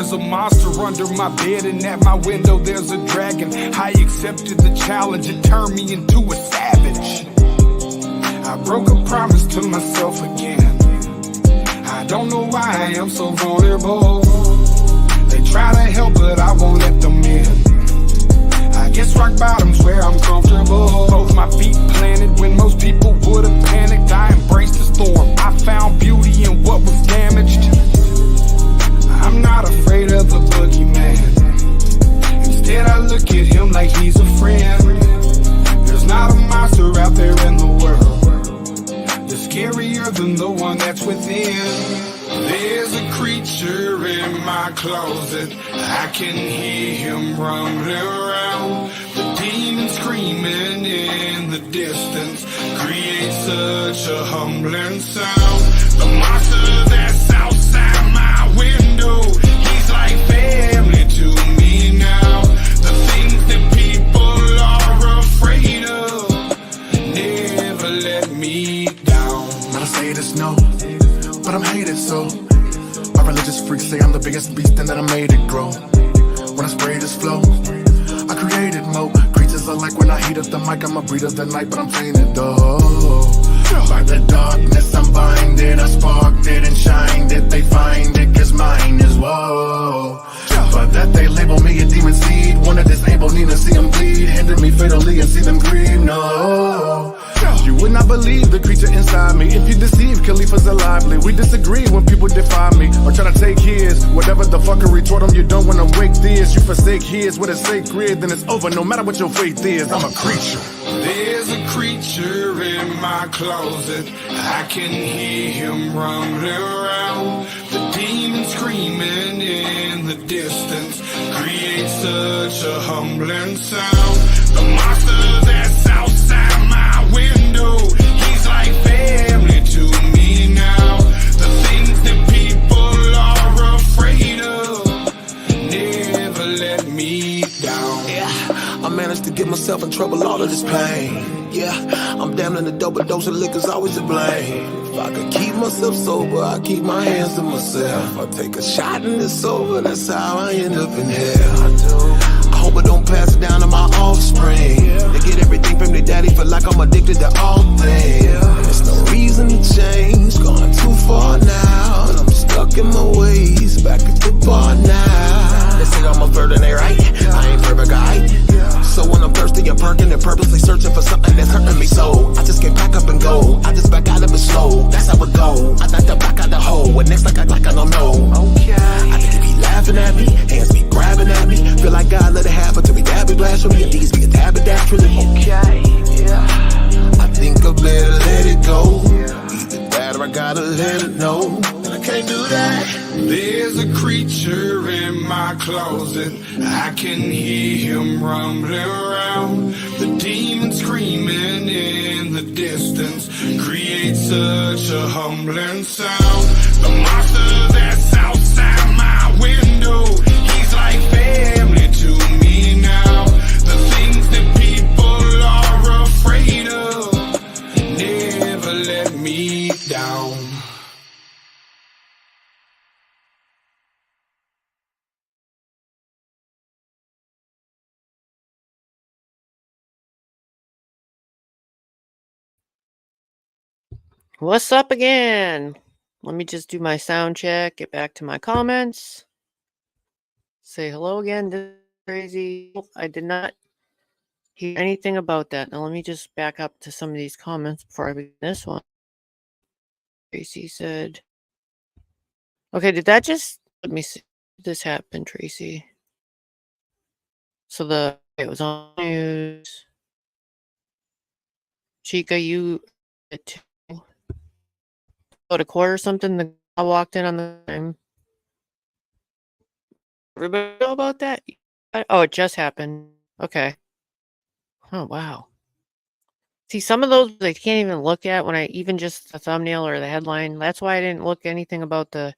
There's a monster under my bed, and at my window there's a dragon. I accepted the challenge, it turned me into a savage. I broke a promise to myself again. I don't know why I am so vulnerable. They try to help, but I won't let them in. I guess rock bottom's where I'm comfortable. Both my feet planted when most people would've panicked. I embraced the storm, I found beauty in what was damaged. I'm not afraid of the boogeyman. Instead I look at him like he's a friend. There's not a monster out there in the world that's scarier than the one that's within. There's a creature in my closet, I can hear him rumbling around. The demon screaming in the distance creates such a humbling sound. The monster that's outside my window, he's like family to me now. The things that people are afraid of never let me down. Not to say this, no, but I'm hated, so my religious freaks say I'm the biggest beast and that I made it grow. When I spray this flow, I created mo. Creatures are like when I heat up the mic, I'm a breed of the night, but I'm tainted though. By the darkness I'm binded, I sparked it and shined it. They find it cause mine is woe. But that they label me a demon seed, wanna disable me to see them bleed, hinder me fatally and see them grieve, no. You would not believe the creature inside me. If you deceive, Khalifa's lively. We disagree when people defy me or try to take his. Whatever the fuckery toward them, you don't wanna wake this. You forsake his, what is sacred, then it's over. No matter what your faith is, I'm a creature. There's a creature in my closet, I can hear him rumbling around. The demon screaming in the distance creates such a humbling sound. The monster that's outside my window, he's like family to me now. The things that people are afraid of never let me down. Yeah, I managed to get myself in trouble, all of this pain. Yeah, I'm damn in a double dose of liquor's always to blame. If I could keep myself sober, I keep my hands to myself. I take a shot and it's over, that's how I end up in hell. I hope I don't pass it down to my offspring. They get everything from their daddy, feel like I'm addicted to all things. There's no reason to change, gone too far now. And I'm stuck in my ways, back at the bar now. They say I'm a virgin, they right, I ain't perfect, alright. So when I'm thirsty and perking and purposely searching for something that's hurting me so, I just can't pack up and go, I just back out of it slow, that's how it go. I like to back out the hole, what next like I don't know. Okay. I think he be laughing at me, hands be grabbing at me, feel like God let it happen till we dab it blasphemy, and these be a dab it naturally. Okay, yeah. I think I better let it go, either that or I gotta let it know, and I can't do that. There's a creature in my closet, I can hear him rumbling around. The demon screaming in the distance creates such a humbling sound. The monster that's outside my window, he's like family to me now. The things that people are afraid of never let me down. What's up again? Let me just do my sound check, get back to my comments. Say hello again. This is crazy. I did not hear anything about that. Now let me just back up to some of these comments before I begin this one. Tracy said, okay, did that just, let me see. Did this happen, Tracy? So it was on news. Chica, you about a quarter or something, the guy walked in on the time. Everybody know about that? Oh, it just happened. Okay. Oh, wow. See, some of those I can't even look at when I even just the thumbnail or the headline. That's why I didn't look anything about the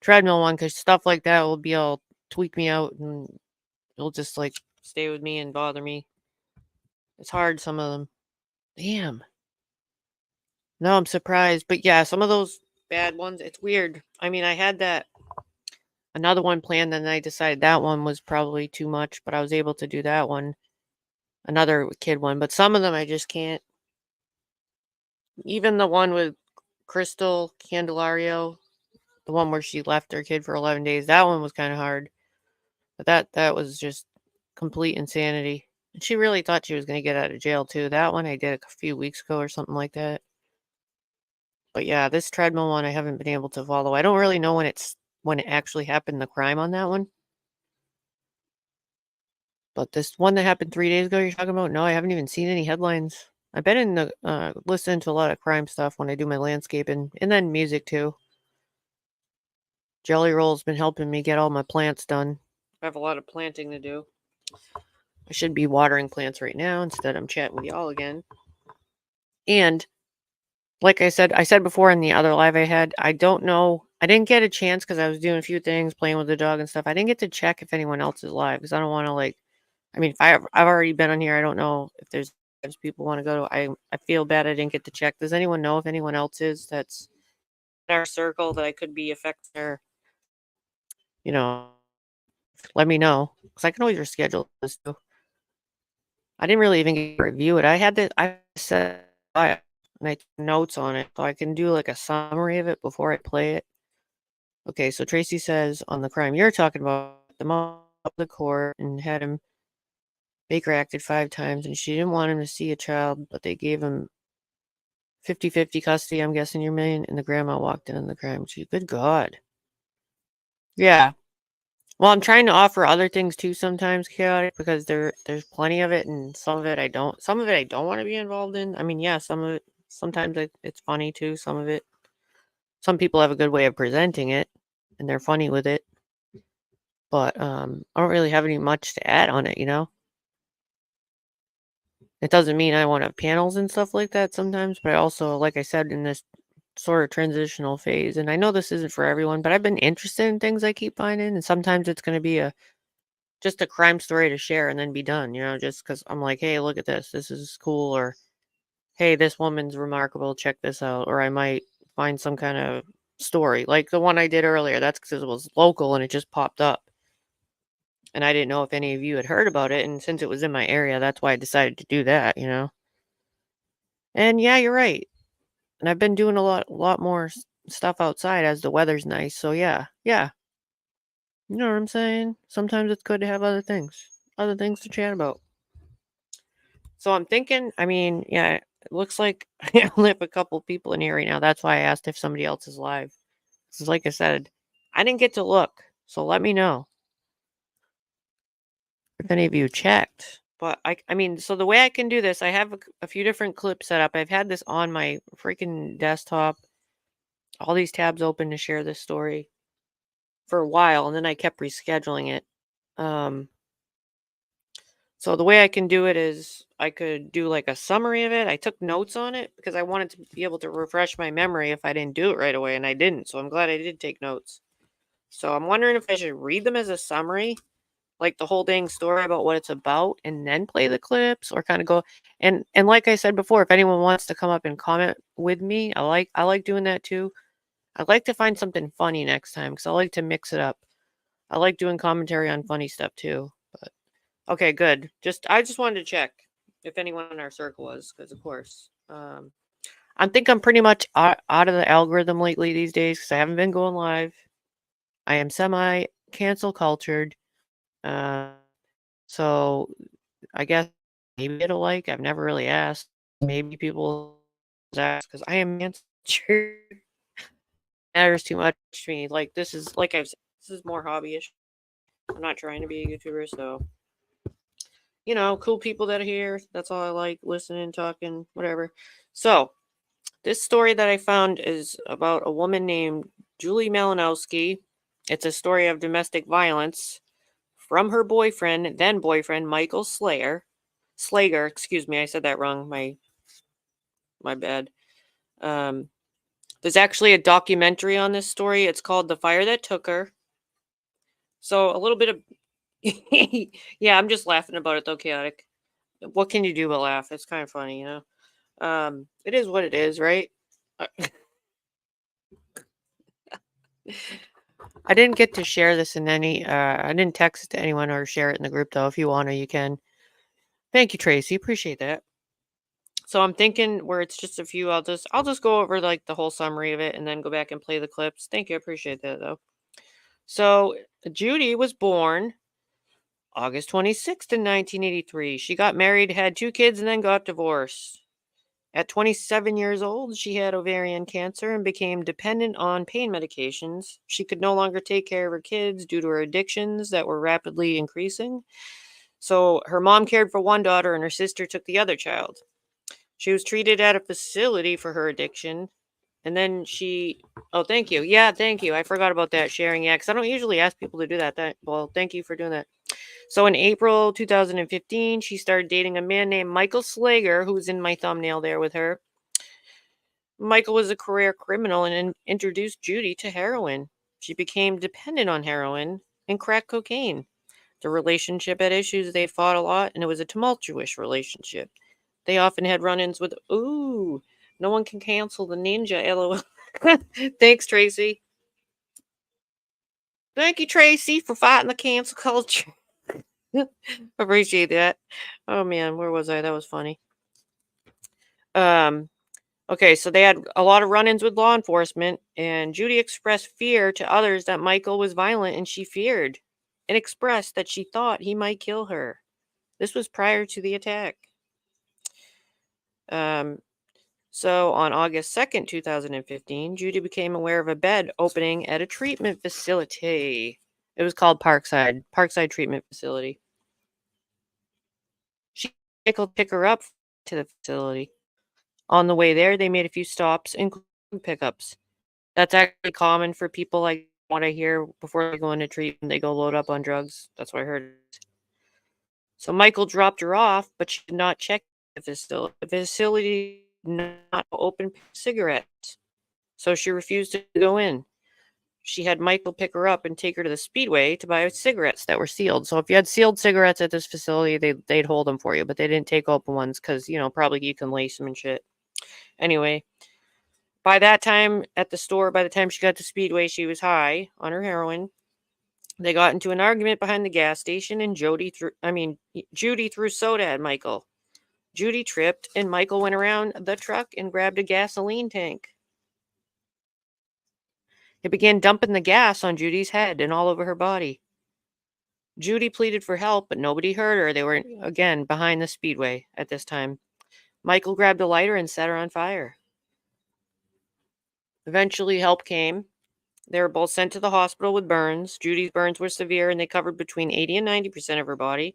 treadmill one, because stuff like that will be all tweak me out and it'll just like stay with me and bother me. It's hard, some of them. Damn. No, I'm surprised. But yeah, some of those bad ones, it's weird. I mean, I had that another one planned, and I decided that one was probably too much, but I was able to do that one, another kid one. But some of them I just can't. Even the one with Crystal Candelario, the one where she left her kid for 11 days, that one was kind of hard. But that was just complete insanity. And she really thought she was going to get out of jail too. That one I did a few weeks ago or something like that. But yeah, this treadmill one I haven't been able to follow. I don't really know when it actually happened, the crime on that one. But this one that happened 3 days ago you're talking about? No, I haven't even seen any headlines. I've been in the listening to a lot of crime stuff when I do my landscaping, and then music too. Jelly Roll's been helping me get all my plants done. I have a lot of planting to do. I should be watering plants right now. Instead, I'm chatting with y'all again. And like I said before in the other live I had, I don't know. I didn't get a chance because I was doing a few things, playing with the dog and stuff. I didn't get to check if anyone else is live because I don't want to I mean, if I've already been on here, I don't know if there's people want to go to. I feel bad I didn't get to check. Does anyone know if anyone else is that's in our circle that I could be affecting or, let me know because I can always reschedule this too. I didn't really even get to review it. I said and I took notes on it so I can do like a summary of it before I play it. Okay, so Tracy says on the crime you're talking about, the mom up the court and had him. Baker acted 5 times, and she didn't want him to see a child, but they gave him 50-50 custody. I'm guessing you're million. And the grandma walked in on the crime. Good God. Yeah. Well, I'm trying to offer other things too sometimes, chaotic, because there's plenty of it, and some of it I don't want to be involved in. I mean, yeah, some of it sometimes it's funny too. Some people have a good way of presenting it, and they're funny with it. But I don't really have any much to add on it, It doesn't mean I want to have panels and stuff like that sometimes, but I also, like I said, in this sort of transitional phase, and I know this isn't for everyone, but I've been interested in things I keep finding, and sometimes it's going to be just a crime story to share and then be done, just because I'm like, hey, look at this. This is cool. Or, hey, this woman's remarkable. Check this out. Or I might find some kind of story like the one I did earlier. That's because it was local and it just popped up. And I didn't know if any of you had heard about it. And since it was in my area, that's why I decided to do that, And yeah, you're right. And I've been doing a lot more stuff outside as the weather's nice. So yeah. You know what I'm saying? Sometimes it's good to have other things to chat about. So I'm thinking, I mean, yeah, it looks like I only have a couple people in here right now. That's why I asked if somebody else is live. Because like I said, I didn't get to look. So let me know if any of you checked. But I mean, so the way I can do this, I have a few different clips set up. I've had this on my freaking desktop, all these tabs open to share this story for a while. And then I kept rescheduling it. So the way I can do it is I could do like a summary of it. I took notes on it because I wanted to be able to refresh my memory if I didn't do it right away, and I didn't. So I'm glad I did take notes. So I'm wondering if I should read them as a summary, like the whole dang story about what it's about, and then play the clips, or kind of go and like I said before, if anyone wants to come up and comment with me, I like doing that too. I'd like to find something funny next time because I like to mix it up. I like doing commentary on funny stuff too. But okay, good. I just wanted to check if anyone in our circle was, because of course, I think I'm pretty much out of the algorithm lately these days because I haven't been going live. I am semi cancel cultured, so I guess maybe it'll like. I've never really asked. Maybe people ask because I am cancel matters too much to me. Like this is like I've said, this is more hobbyish. I'm not trying to be a YouTuber, so cool people that are here. That's all I like, listening, talking, whatever. So, this story that I found is about a woman named Judy Malinowski. It's a story of domestic violence from her then boyfriend, Michael Slager, excuse me, I said that wrong. My bad. There's actually a documentary on this story. It's called The Fire That Took Her. So, a little bit of yeah, I'm just laughing about it though, chaotic. What can you do but laugh? It's kind of funny, It is what it is, right? I didn't get to share this in any. I didn't text it to anyone or share it in the group though. If you want to, you can. Thank you, Tracy. Appreciate that. So I'm thinking where it's just a few. I'll just go over like the whole summary of it and then go back and play the clips. Thank you. I appreciate that though. So Judy was born August 26th in 1983. She got married, had 2 kids, and then got divorced. At 27 years old, she had ovarian cancer and became dependent on pain medications. She could no longer take care of her kids due to her addictions that were rapidly increasing. So her mom cared for one daughter and her sister took the other child. She was treated at a facility for her addiction. And then oh, thank you. Yeah, thank you. I forgot about that sharing. Yeah, because I don't usually ask people to do that. Well, thank you for doing that. So in April 2015, she started dating a man named Michael Slager, who's in my thumbnail there with her. Michael was a career criminal and introduced Judy to heroin. She became dependent on heroin and crack cocaine. The relationship had issues. They fought a lot, and it was a tumultuous relationship. They often had run-ins with, ooh, no one can cancel the ninja, LOL. Thanks, Tracy. Thank you, Tracy, for fighting the cancel culture. Appreciate that. Oh man, where was I? That was funny. Okay, so they had a lot of run-ins with law enforcement, and Judy expressed fear to others that Michael was violent, and she feared and expressed that she thought he might kill her. This was prior to the attack. So on August 2nd, 2015, Judy became aware of a bed opening at a treatment facility. It was called Parkside Treatment Facility. Michael picked her up to the facility. On the way there, they made a few stops, including pickups. That's actually common for people like what I hear before they go into treatment. They go load up on drugs. That's what I heard. So Michael dropped her off, but she did not check the facility. The facility did not open cigarettes, so she refused to go in. She had Michael pick her up and take her to the Speedway to buy cigarettes that were sealed. So if you had sealed cigarettes at this facility, they'd hold them for you, but they didn't take open ones because, probably you can lace them and shit. Anyway, by that time at the store, by the time she got to Speedway, she was high on her heroin. They got into an argument behind the gas station, and Judy threw soda at Michael. Judy tripped, and Michael went around the truck and grabbed a gasoline tank. He began dumping the gas on Judy's head and all over her body. Judy pleaded for help, but nobody heard her. They were, again, behind the Speedway at this time. Michael grabbed a lighter and set her on fire. Eventually, help came. They were both sent to the hospital with burns. Judy's burns were severe, and they covered between 80 and 90% of her body.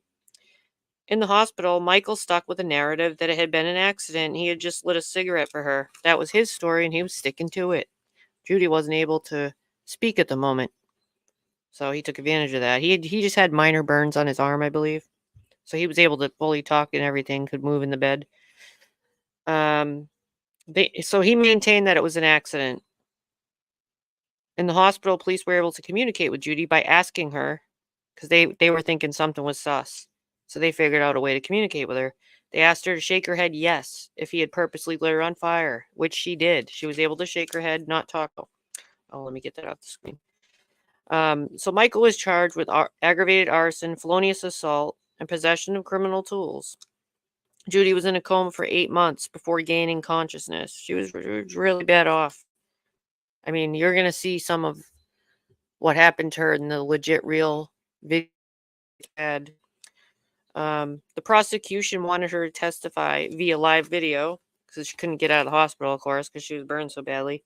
In the hospital, Michael stuck with the narrative that it had been an accident. He had just lit a cigarette for her. That was his story, and he was sticking to it. Judy wasn't able to speak at the moment, so he took advantage of that. He just had minor burns on his arm, I believe, so he was able to fully talk and everything, could move in the bed. So he maintained that it was an accident. In the hospital, police were able to communicate with Judy by asking her, because they were thinking something was sus. So they figured out a way to communicate with her. They asked her to shake her head yes if he had purposely lit her on fire, which she did. She was able to shake her head, not talk. Oh, let me get that off the screen. So Michael was charged with aggravated arson, felonious assault, and possession of criminal tools. Judy was in a coma for 8 months before gaining consciousness. She was really bad off. I mean, you're going to see some of what happened to her in the legit real video. The prosecution wanted her to testify via live video because she couldn't get out of the hospital, of course, because she was burned so badly.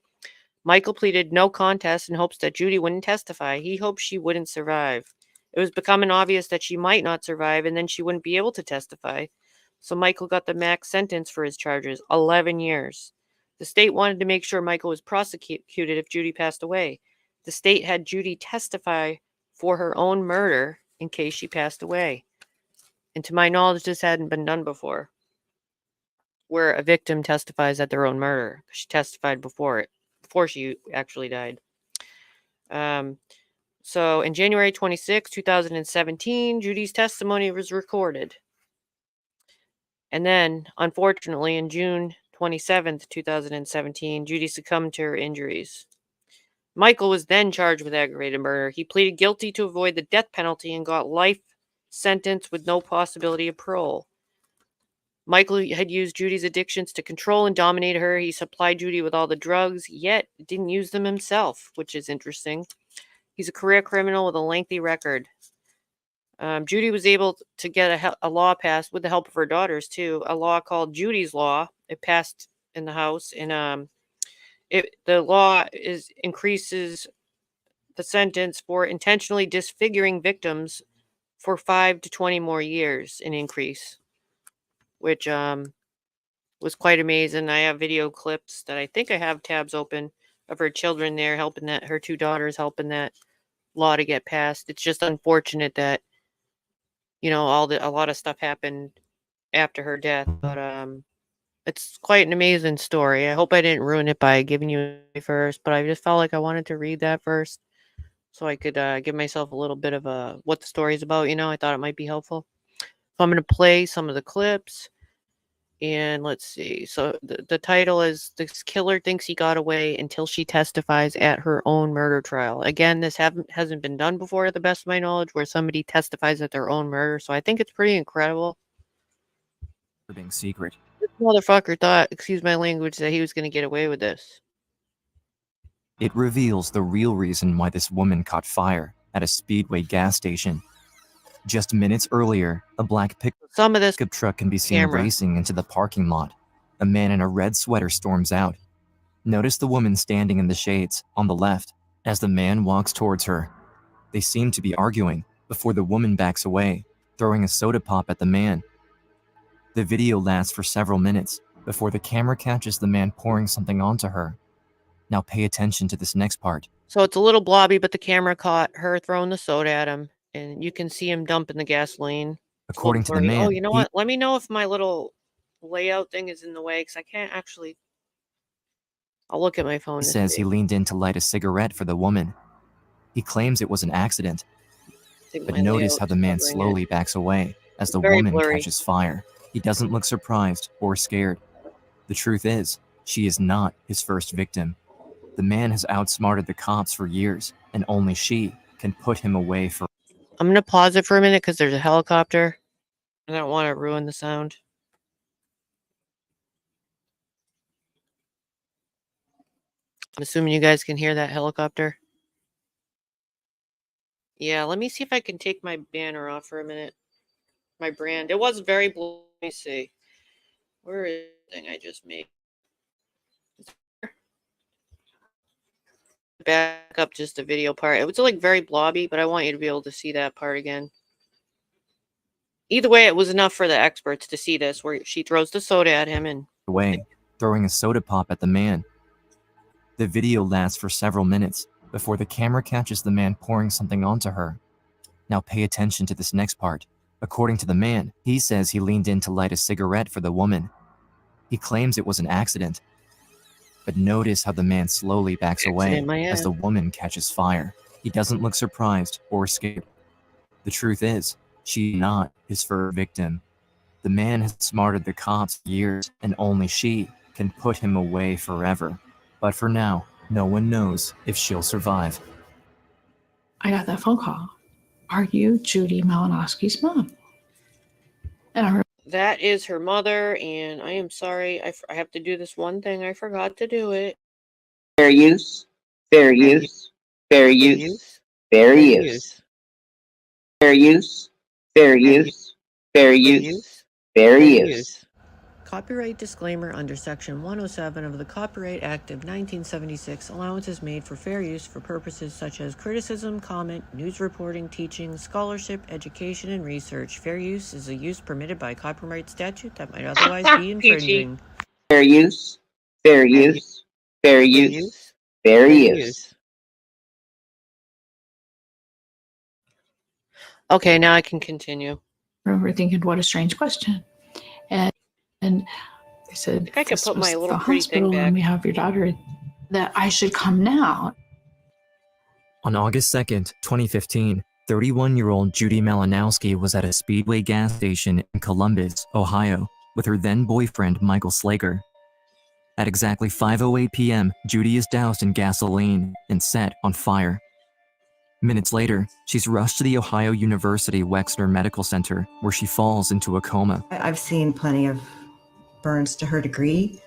Michael pleaded no contest in hopes that Judy wouldn't testify. He hoped she wouldn't survive. It was becoming obvious that she might not survive, and then she wouldn't be able to testify. So Michael got the max sentence for his charges, 11 years. The state wanted to make sure Michael was prosecuted if Judy passed away. The state had Judy testify for her own murder in case she passed away. And to my knowledge, this hadn't been done before, where a victim testifies at their own murder. She testified before she actually died. So in January 26, 2017, Judy's testimony was recorded. And then, unfortunately, in June 27th, 2017, Judy succumbed to her injuries. Michael was then charged with aggravated murder. He pleaded guilty to avoid the death penalty and got life sentence with no possibility of parole. Michael had used Judy's addictions to control and dominate her. He supplied Judy with all the drugs, yet didn't use them himself, which is interesting. He's a career criminal with a lengthy record. Judy was able to get a law passed with the help of her daughters, too, a law called Judy's Law. It passed in the House, and the law increases the sentence for intentionally disfiguring victims for 5 to 20 more years, an increase, which was quite amazing. I have video clips that I think I have tabs open of her children there helping her two daughters helping that law to get passed. It's just unfortunate that, you know, a lot of stuff happened after her death, but it's quite an amazing story. I hope I didn't ruin it by giving you it first, but I just felt like I wanted to read that first so I could give myself a little bit of what the story's about. You know, I thought it might be helpful. So I'm going to play some of the clips, and let's see. So the title is "This Killer Thinks He Got Away Until She Testifies at Her Own Murder Trial." Again, this hasn't been done before, to the best of my knowledge, where somebody testifies at their own murder. So I think it's pretty incredible. Being secret. This motherfucker thought, excuse my language, that he was going to get away with this. It reveals the real reason why this woman caught fire at a Speedway gas station. Just minutes earlier, a black pickup truck can be seen racing into the parking lot. A man in a red sweater storms out. Notice the woman standing in the shades on the left as the man walks towards her. They seem to be arguing before the woman backs away, throwing a soda pop at the man. The video lasts for several minutes before the camera catches the man pouring something onto her. Now pay attention to this next part. So it's a little blobby, but the camera caught her throwing the soda at him, and you can see him dumping the gasoline. According to the man... Oh, you know what? Let me know if my little layout thing is in the way, because I can't actually... I'll look at my phone. He says he leaned in to light a cigarette for the woman. He claims it was an accident. But notice how the man slowly backs away as the woman catches fire. He doesn't look surprised or scared. The truth is, she is not his first victim. The man has outsmarted the cops for years, and only she can put him away for... I'm going to pause it for a minute because there's a helicopter, and I don't want to ruin the sound. I'm assuming you guys can hear that helicopter. Yeah, let me see if I can take my banner off for a minute. My brand. It was very blue. Let me see. Where is the thing I just made? Back up just the video part. It was like very blobby, but I want you to be able to see that part again. Either way, it was enough for the experts to see this, where she throws the soda at him and... away, throwing a soda pop at the man. The video lasts for several minutes before the camera catches the man pouring something onto her. Now pay attention to this next part. According to the man, he says he leaned in to light a cigarette for the woman. He claims it was an accident. But notice how the man slowly backs away as the woman catches fire. He doesn't look surprised or scared. The truth is, she's not his first victim. The man has smarted the cops for years, and only she can put him away forever. But for now, no one knows if she'll survive. I got that phone call. Are you Judy Malinowski's mom? And that is her mother, and I am sorry. I have to do this one thing. I forgot to do it. Fair use. Fair use. Fair use. Fair use. Fair use. Fair use. Fair use. Fair use. Copyright disclaimer under Section 107 of the Copyright Act of 1976. Allowance is made for fair use for purposes such as criticism, comment, news reporting, teaching, scholarship, education, and research. Fair use is a use permitted by copyright statute that might otherwise be infringing. Fair use. Fair use. Fair use. Fair use. Okay, now I can continue. I remember thinking, what a strange question. And they said, I could put my little pretty hospital thing back. And we have your daughter, that I should come now. On August 2nd, 2015, 31-year-old Judy Malinowski was at a Speedway gas station in Columbus, Ohio, with her then-boyfriend Michael Slager. At exactly 5:08 p.m., Judy is doused in gasoline and set on fire. Minutes later, she's rushed to the Ohio University Wexner Medical Center, where she falls into a coma. I've seen plenty of burns to her degree.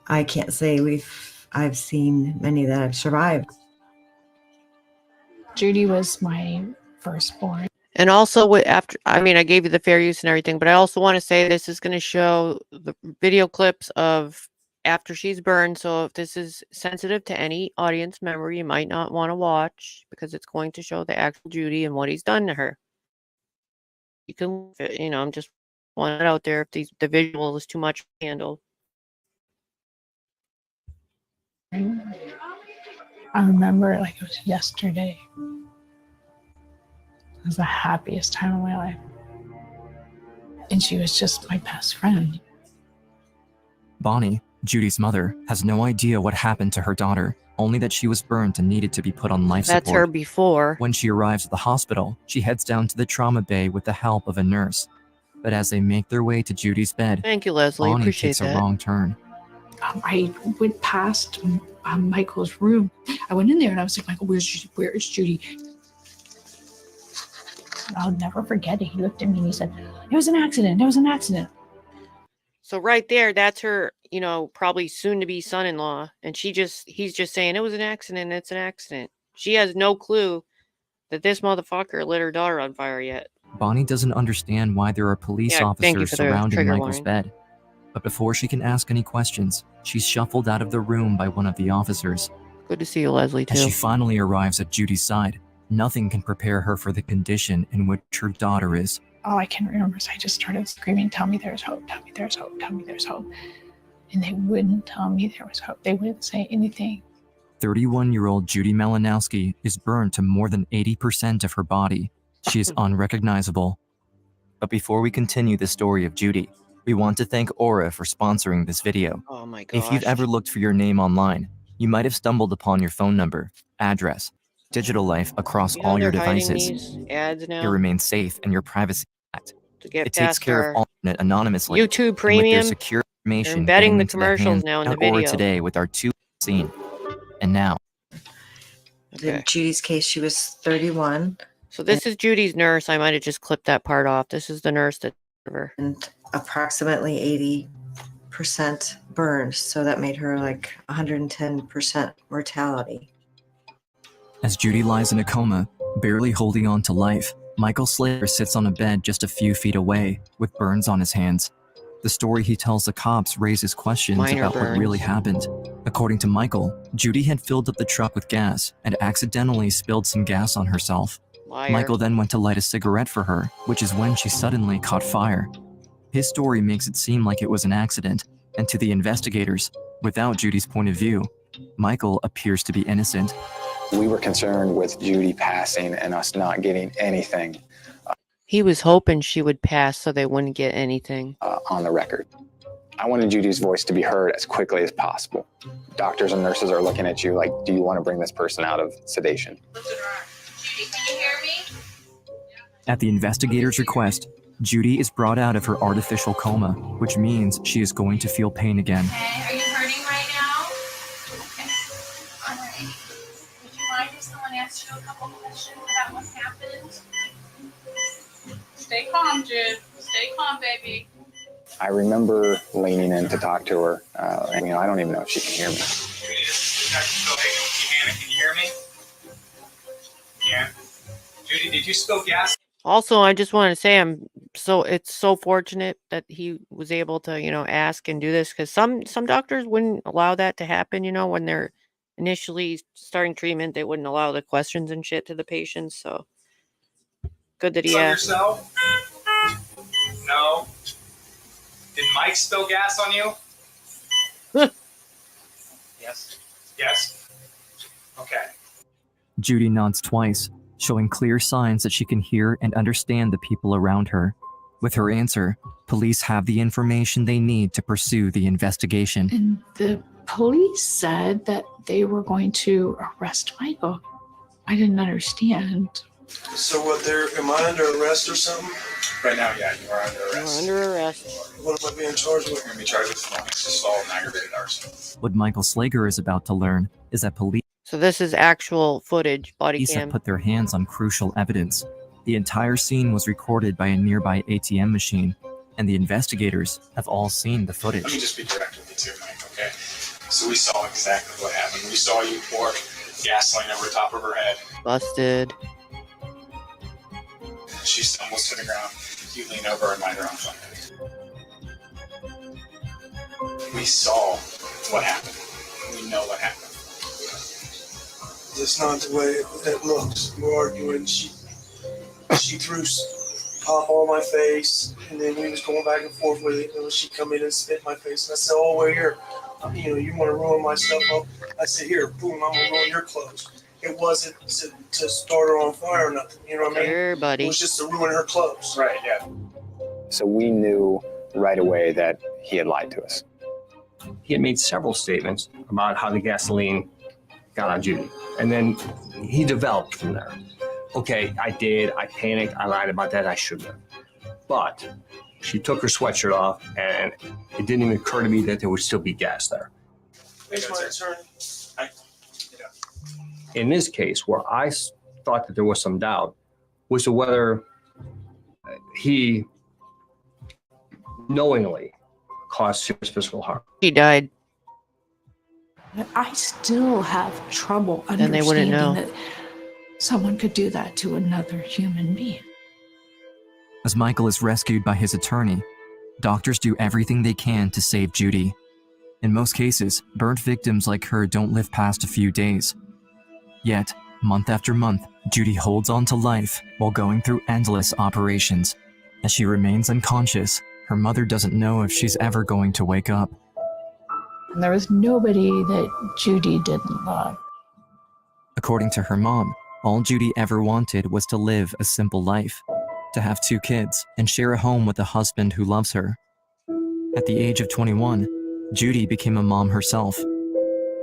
I can't say I've seen many that I've survived. Judy was my firstborn. And also, after, I mean, I gave you the fair use and everything, but I also want to say this is going to show the video clips of after she's burned. So if this is sensitive to any audience member, you might not want to watch because it's going to show the actual Judy and what he's done to her. You can, you know, I'm just wanting it out there if the visual is too much to handle. I remember it like it was yesterday. It was the happiest time of my life. And she was just my best friend. Bonnie, Judy's mother, has no idea what happened to her daughter, only that she was burned and needed to be put on life support. That's her before. When she arrives at the hospital, she heads down to the trauma bay with the help of a nurse. But as they make their way to Judy's bed, Thank you, Leslie. Bonnie Appreciate takes that. a wrong turn. I went past Michael's room. I went in there and I was like, Michael, where is Judy? I'll never forget it. He looked at me and he said, it was an accident. It was an accident. So right there, that's her, you know, probably soon to be son-in-law. And he's just saying it was an accident. It's an accident. She has no clue that this motherfucker lit her daughter on fire yet. Bonnie doesn't understand why there are police officers surrounding Michael's bed. But before she can ask any questions, she's shuffled out of the room by one of the officers. Good to see you, Leslie, too. As she finally arrives at Judy's side, nothing can prepare her for the condition in which her daughter is. All I can remember is I just started screaming, tell me there's hope, tell me there's hope, tell me there's hope. And they wouldn't tell me there was hope. They wouldn't say anything. 31-year-old Judy Malinowski is burned to more than 80% of her body. She is unrecognizable. But before we continue the story of Judy, we want to thank Aura for sponsoring this video. Oh my gosh. If you've ever looked for your name online, you might have stumbled upon your phone number, address, digital life across all your devices. Ads now It remains safe and your privacy intact. to get It takes care of all it anonymously. YouTube And with Premium. their secure information embedding getting the into commercials hands now in the of Aura video. today with our scene. And now, In Judy's case, she was 31 So this is Judy's nurse. I might have just clipped that part off. This is the nurse that her. and approximately 80% burned. So that made her like 110% mortality. as Judy lies in a coma, barely holding on to life, Michael Slater sits on a bed just a few feet away, with burns on his hands. The story he tells the cops raises questions Minor about what really happened. According to Michael, Judy had filled up the truck with gas and accidentally spilled some gas on herself. Liar. Michael then went to light a cigarette for her, which is when she suddenly caught fire. His story makes it seem like it was an accident, and to the investigators, without Judy's point of view, Michael appears to be innocent. We were concerned with Judy passing and us not getting anything He was hoping she would pass so they wouldn't get anything. on the record. I wanted Judy's voice to be heard as quickly as possible. Doctors and nurses are looking at you like, do you want to bring this person out of sedation? Judy, can you hear me? At the investigators' request, Judy is brought out of her artificial coma, which means she is going to feel pain again. Okay, are you hurting right now? Okay. All right. Would you mind if someone asked you a couple questions about what happened? Stay calm, Jude. Stay calm, baby. I remember leaning in to talk to her, and I don't even know if she can hear me. Can you hear me? Yeah. Judy, did you spill gas? Also, I just want to say it's so fortunate that he was able to, ask and do this, because some doctors wouldn't allow that to happen, when they're initially starting treatment, they wouldn't allow the questions and shit to the patients. So good that he asked. Yourself? No. Did Mike spill gas on you? Yes. Yes. Okay. Judy nods twice, showing clear signs that she can hear and understand the people around her. With her answer, police have the information they need to pursue the investigation. And the police said that they were going to arrest Michael. I didn't understand So what, am I under arrest or something? Right now, yeah, you are under arrest. You're under arrest. What am I being charged with? You're going to be charged with felonious assault and aggravated arson. What Michael Slager is about to learn is that police So this is actual footage, body have cam. put their hands on crucial evidence. The entire scene was recorded by a nearby ATM machine, and the investigators have all seen the Let footage. me just be direct with you too, Mike, okay? So we saw exactly what happened. We saw you pour gasoline over top of her head. Busted. She stumbles to the ground. You lean over and light her on fire. We saw what happened. We know what happened. That's not the way it looks. We're arguing. She threw pop on my face, and then we was going back and forth with it. And she come in and spit in my face, and I said, "Oh, we're here. You want to ruin my stuff up?" I said, "Here, boom, I'm gonna ruin your clothes." It wasn't to start her on fire or nothing. You know what I mean? Sure, buddy. It was just to ruin her clothes. Right, yeah. So we knew right away that he had lied to us. He had made several statements about how the gasoline got on Judy. And then he developed from there. Okay, I panicked, I lied about that, I shouldn't have. But she took her sweatshirt off, and it didn't even occur to me that there would still be gas there. Here's my attorney. In this case, where I thought that there was some doubt, was to whether he knowingly caused serious physical harm. He died. I still have trouble Then they wouldn't know. understanding that someone could do that to another human being. As Michael is rescued by his attorney, doctors do everything they can to save Judy. In most cases, burnt victims like her don't live past a few days. Yet, month after month, Judy holds on to life while going through endless operations. As she remains unconscious, her mother doesn't know if she's ever going to wake up. And there was nobody that Judy didn't love. According to her mom, all Judy ever wanted was to live a simple life, to have 2 kids and share a home with a husband who loves her. At the age of 21, Judy became a mom herself,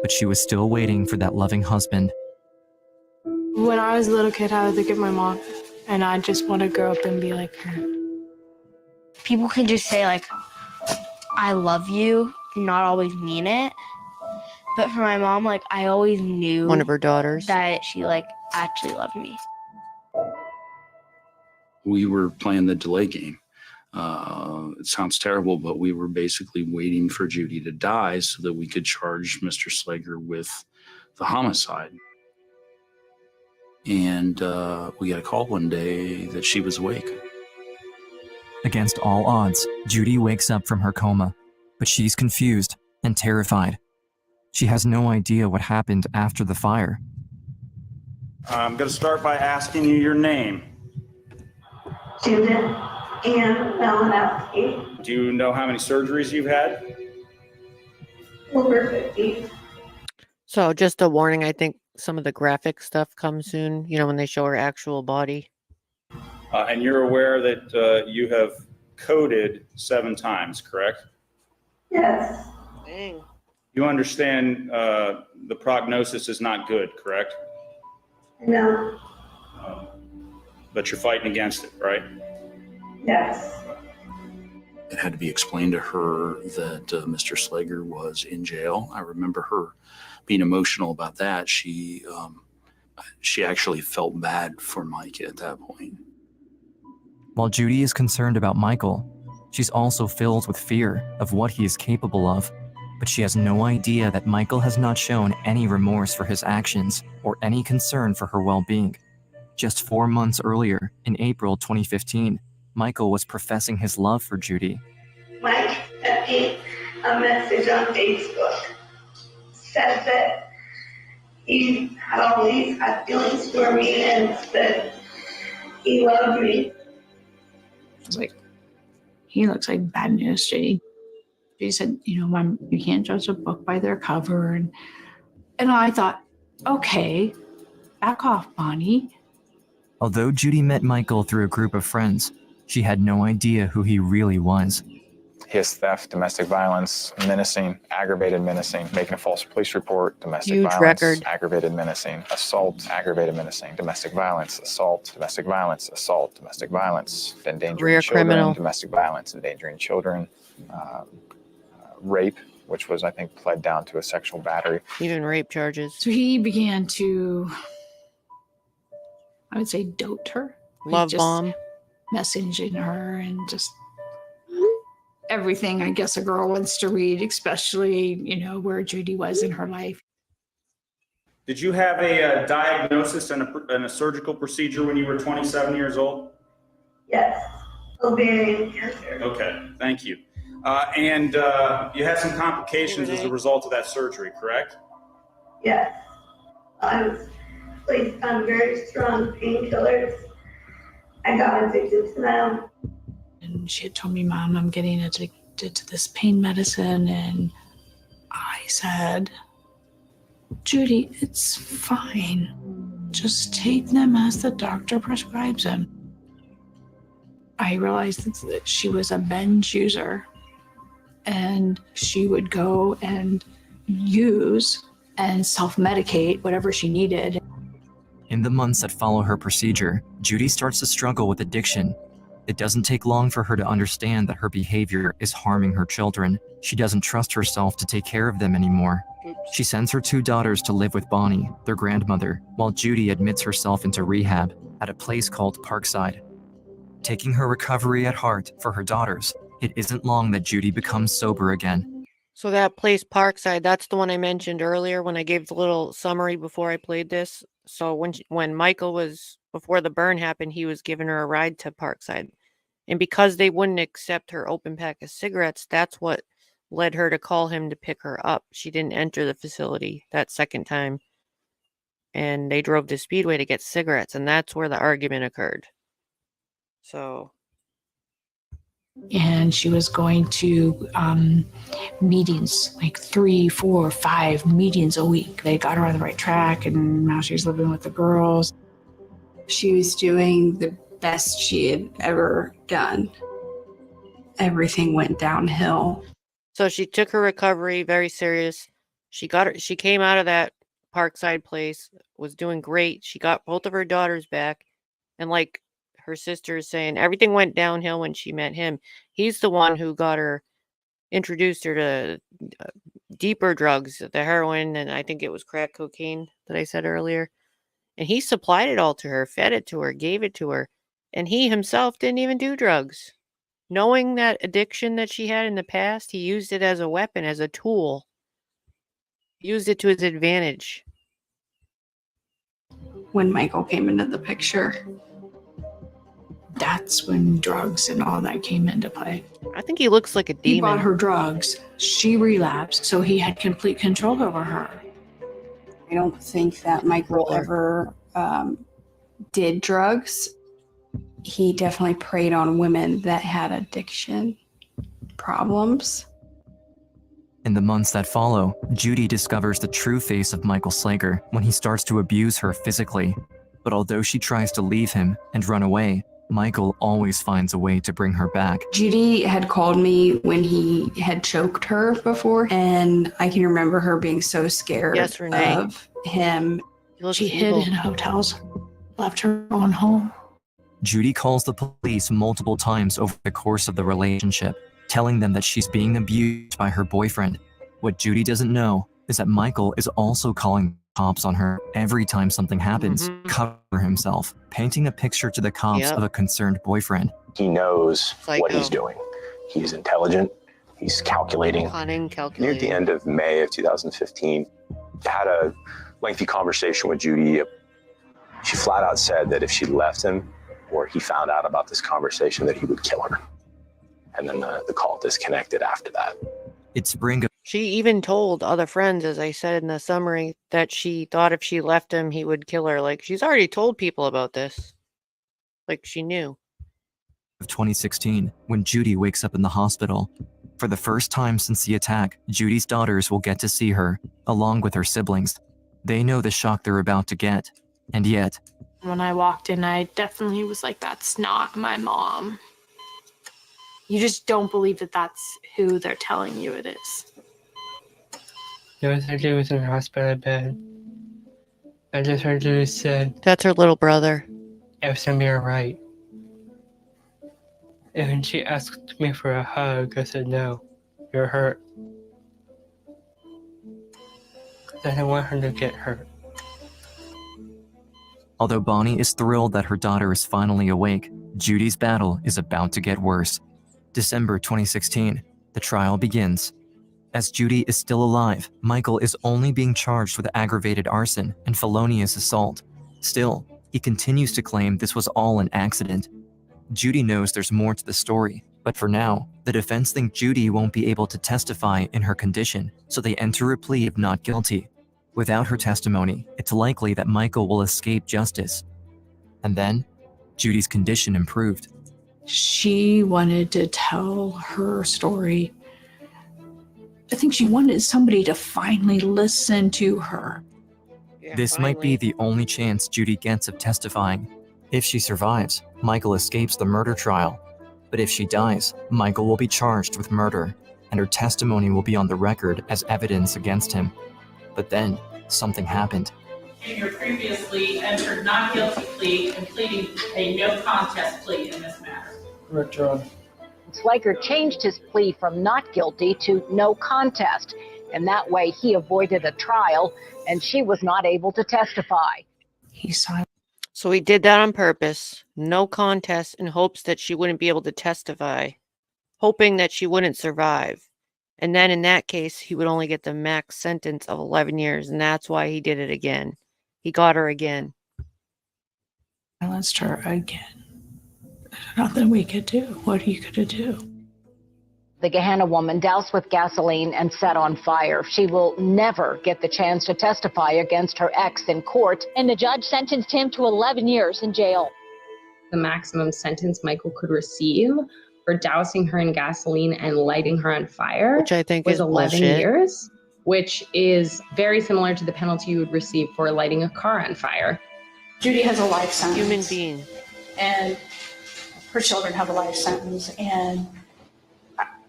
but she was still waiting for that loving husband. When I was a little kid, I would look at my mom, and I just want to grow up and be like her. People can just say, like, I love you, and not always mean it. But for my mom, like, I always knew One of her daughters. that she, like, actually loved me. We were playing the delay game. It sounds terrible, but we were basically waiting for Judy to die so that we could charge Mr. Slager with the homicide. And we got a call one day that she was awake. Against all odds, Judy wakes up from her coma, but she's confused and terrified. She has no idea what happened after the fire. I'm going to start by asking you your name. Judy and Malinowski. Do you know how many surgeries you've had? Over 50. So just a warning, I think some of the graphic stuff comes soon, when they show her actual body. And you're aware that you have coded 7 times, correct? Yes. Dang. You understand the prognosis is not good, correct? No. But you're fighting against it, right? Yes. It had to be explained to her that Mr. Slager was in jail. I remember her being emotional about that. She actually felt bad for Mike at that point. While Judy is concerned about Michael, she's also filled with fear of what he is capable of. But she has no idea that Michael has not shown any remorse for his actions or any concern for her well-being. Just 4 months earlier, in April 2015, Michael was professing his love for Judy. Mike sent me a message on Facebook. Said that he had always had feelings for me and that he loved me. I was like, he looks like bad news, Judy. She said, Mom, you can't judge a book by their cover. And I thought, okay, back off, Bonnie. Although Judy met Michael through a group of friends, she had no idea who he really was. He has theft, domestic violence, menacing, aggravated menacing, making a false police report, domestic Huge violence, record. aggravated menacing, assault, aggravated menacing, domestic violence, assault, domestic violence, assault, domestic violence, endangering Career children, criminal. domestic violence, endangering children, rape, which was, I think, pled down to a sexual battery. Even rape charges. So he began to, I would say, dote her. Love just bomb. Messaging her and just everything I guess a girl wants to read, especially, where Judy was in her life. Did you have a diagnosis and a surgical procedure when you were 27 years old? Yes, ovarian cancer. Okay, thank you. And you had some complications as a result of that surgery, correct? Yes. I was placed on very strong painkillers. I got addicted to them. And she had told me, Mom, I'm getting addicted to this pain medicine. And I said, Judy, it's fine. Just take them as the doctor prescribes them. I realized that she was a binge user, and she would go and use and self-medicate whatever she needed. In the months that follow her procedure, Judy starts to struggle with addiction. It doesn't take long for her to understand that her behavior is harming her children. She doesn't trust herself to take care of them anymore. She sends her 2 daughters to live with Bonnie, their grandmother, while Judy admits herself into rehab at a place called Parkside. Taking her recovery at heart for her daughters, it isn't long that Judy becomes sober again. So that place, Parkside, that's the one I mentioned earlier when I gave the little summary before I played this. So when Michael was, before the burn happened, he was giving her a ride to Parkside. And because they wouldn't accept her open pack of cigarettes, that's what led her to call him to pick her up. She didn't enter the facility that second time. And they drove to Speedway to get cigarettes, and that's where the argument occurred. So... And she was going to meetings, like 3, 4, 5 meetings a week. They got her on the right track, and now she's living with the girls. She was doing the best she had ever done. Everything went downhill. So she took her recovery very serious. She came out of that Parkside place, was doing great. She got both of her daughters back, and like her sister is saying, everything went downhill when she met him. He's the one who introduced her to deeper drugs, the heroin, and I think it was crack cocaine that I said earlier. And he supplied it all to her, fed it to her, gave it to her. And he himself didn't even do drugs. Knowing that addiction that she had in the past, he used it as a weapon, as a tool. Used it to his advantage. When Michael came into the picture, that's when drugs and all that came into play. I think he looks like a demon. He bought her drugs. She relapsed, so he had complete control over her. I don't think that Michael ever did drugs. He definitely preyed on women that had addiction problems. In the months that follow, Judy discovers the true face of Michael Slager when he starts to abuse her physically. But although she tries to leave him and run away, Michael always finds a way to bring her back. Judy had called me when he had choked her before, and I can remember her being so scared of him. She hid in hotels, left her own home. Judy calls the police multiple times over the course of the relationship, telling them that she's being abused by her boyfriend. What Judy doesn't know is that Michael is also calling cops on her every time something happens, cover himself, painting a picture to the cops of a concerned boyfriend. He knows what he's doing. He's intelligent. He's calculating. Near the end of May of 2015, I had a lengthy conversation with Judy. She flat out said that if she left him or he found out about this conversation, that he would kill her. And then the call disconnected after that. It's spring. She even told other friends, as I said in the summary, that she thought if she left him, he would kill her. Like, she's already told people about this. Like, she knew. Of 2016, when Judy wakes up in the hospital. For the first time since the attack, Judy's daughters will get to see her, along with her siblings. They know the shock they're about to get. And yet... When I walked in, I definitely was like, that's not my mom. You just don't believe that that's who they're telling you it is. There was Judy was in her hospital bed. I just heard Judy said, That's her little brother. "Everything's gonna be alright." And when she asked me for a hug, I said, "No, you're hurt." I don't want her to get hurt. Although Bonnie is thrilled that her daughter is finally awake, Judy's battle is about to get worse. December 2016, the trial begins. As Judy is still alive, Michael is only being charged with aggravated arson and felonious assault. Still, he continues to claim this was all an accident. Judy knows there's more to the story, but for now, the defense think Judy won't be able to testify in her condition, so they enter a plea of not guilty. Without her testimony, it's likely that Michael will escape justice. And then, Judy's condition improved. She wanted to tell her story. I think she wanted somebody to finally listen to her. This might be the only chance Judy gets of testifying. If she survives, Michael escapes the murder trial. But if she dies, Michael will be charged with murder, and her testimony will be on the record as evidence against him. But then, something happened. You previously entered not guilty plea and pleading a no contest plea in this matter. Correct, Your Honor. Slager changed his plea from not guilty to no contest, and that way he avoided a trial, and she was not able to testify. He saw. So he did that on purpose. No contest in hopes that she wouldn't be able to testify, hoping that she wouldn't survive. And then in that case, he would only get the max sentence of 11 years, and that's why he did it again. He got her again. Silenced her again. Nothing we could do. What are you going to do? The Gehenna woman doused with gasoline and set on fire. She will never get the chance to testify against her ex in court. And the judge sentenced him to 11 years in jail. The maximum sentence Michael could receive for dousing her in gasoline and lighting her on fire, which I think was is 11 bullshit. years, which is very similar to the penalty you would receive for lighting a car on fire. Judy has a life sentence. Human being. And her children have a life sentence. And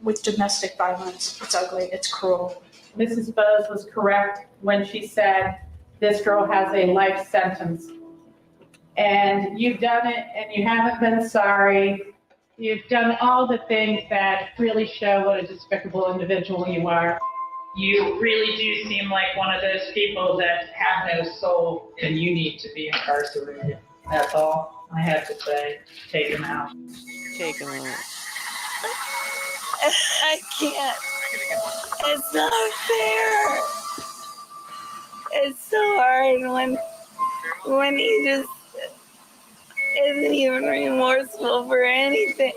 with domestic violence, it's ugly, it's cruel. Mrs. Buzz was correct when she said this girl has a life sentence. And you've done it and you haven't been sorry. You've done all the things that really show what a despicable individual you are. You really do seem like one of those people that have no soul, and you need to be incarcerated. That's all I have to say. Take him out. Take him out. I can't. It's not fair. It's so hard when he just isn't even remorseful for anything.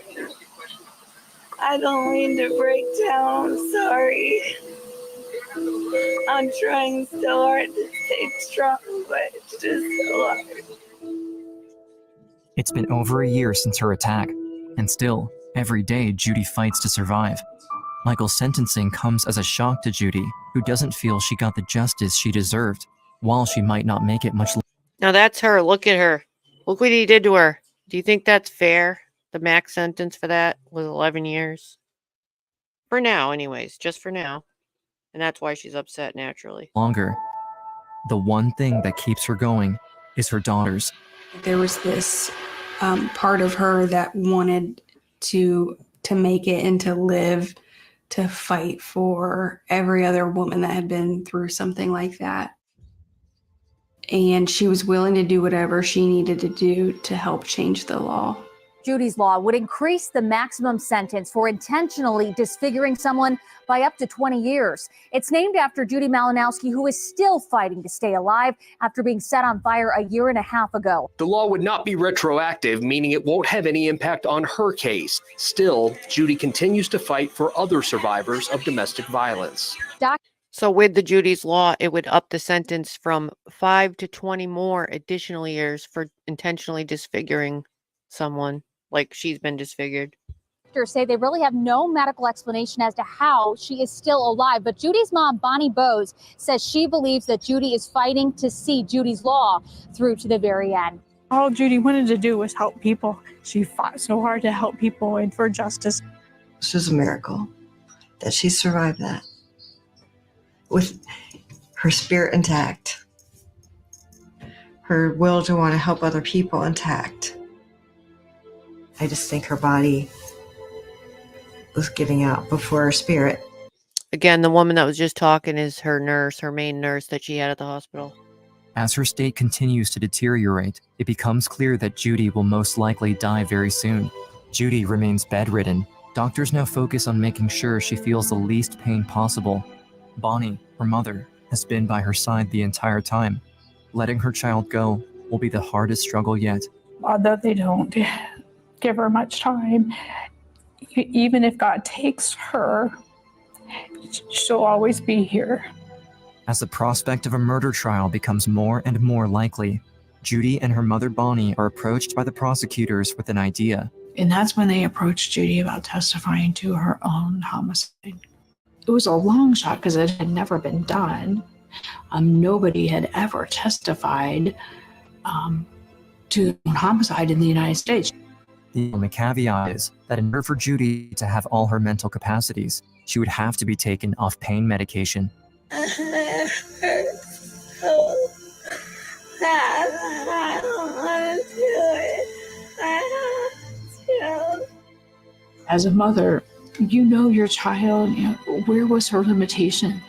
I don't mean to break down. I'm sorry. I'm trying so hard to stay strong, but it's just so hard. It's been over a year since her attack, and still, every day Judy fights to survive. Michael's sentencing comes as a shock to Judy, who doesn't feel she got the justice she deserved, while she might not make it much. Now that's her. Look at her. Look what he did to her. Do you think that's fair? The max sentence for that was 11 years. For now, anyways. Just for now. And that's why she's upset naturally. Longer. The one thing that keeps her going is her daughters. There was this part of her that wanted to make it and to live, to fight for every other woman that had been through something like that. And she was willing to do whatever she needed to do to help change the law. Judy's law would increase the maximum sentence for intentionally disfiguring someone by up to 20 years. It's named after Judy Malinowski, who is still fighting to stay alive after being set on fire a year and a half ago. The law would not be retroactive, meaning it won't have any impact on her case. Still, Judy continues to fight for other survivors of domestic violence. So with the Judy's law, it would up the sentence from 5 to 20 more additional years for intentionally disfiguring someone like she's been disfigured. Doctors say they really have no medical explanation as to how she is still alive. But Judy's mom, Bonnie Bose, says she believes that Judy is fighting to see Judy's law through to the very end. All Judy wanted to do was help people. She fought so hard to help people and for justice. This was a miracle that she survived that with her spirit intact, her will to want to help other people intact. I just think her body was giving out before her spirit. Again, the woman that was just talking is her nurse, her main nurse that she had at the hospital. As her state continues to deteriorate, it becomes clear that Judy will most likely die very soon. Judy remains bedridden. Doctors now focus on making sure she feels the least pain possible. Bonnie, her mother, has been by her side the entire time. Letting her child go will be the hardest struggle yet. Although they don't give her much time, even if God takes her, she'll always be here. As the prospect of a murder trial becomes more and more likely, Judy and her mother Bonnie are approached by the prosecutors with an idea. And that's when they approached Judy about testifying to her own homicide. It was a long shot because it had never been done. Nobody had ever testified to homicide in the United States. The only caveat is that in order for Judy to have all her mental capacities, she would have to be taken off pain medication. It hurts so bad. I don't want to do it. I have to. As a mother, you know your child, where was her limitation?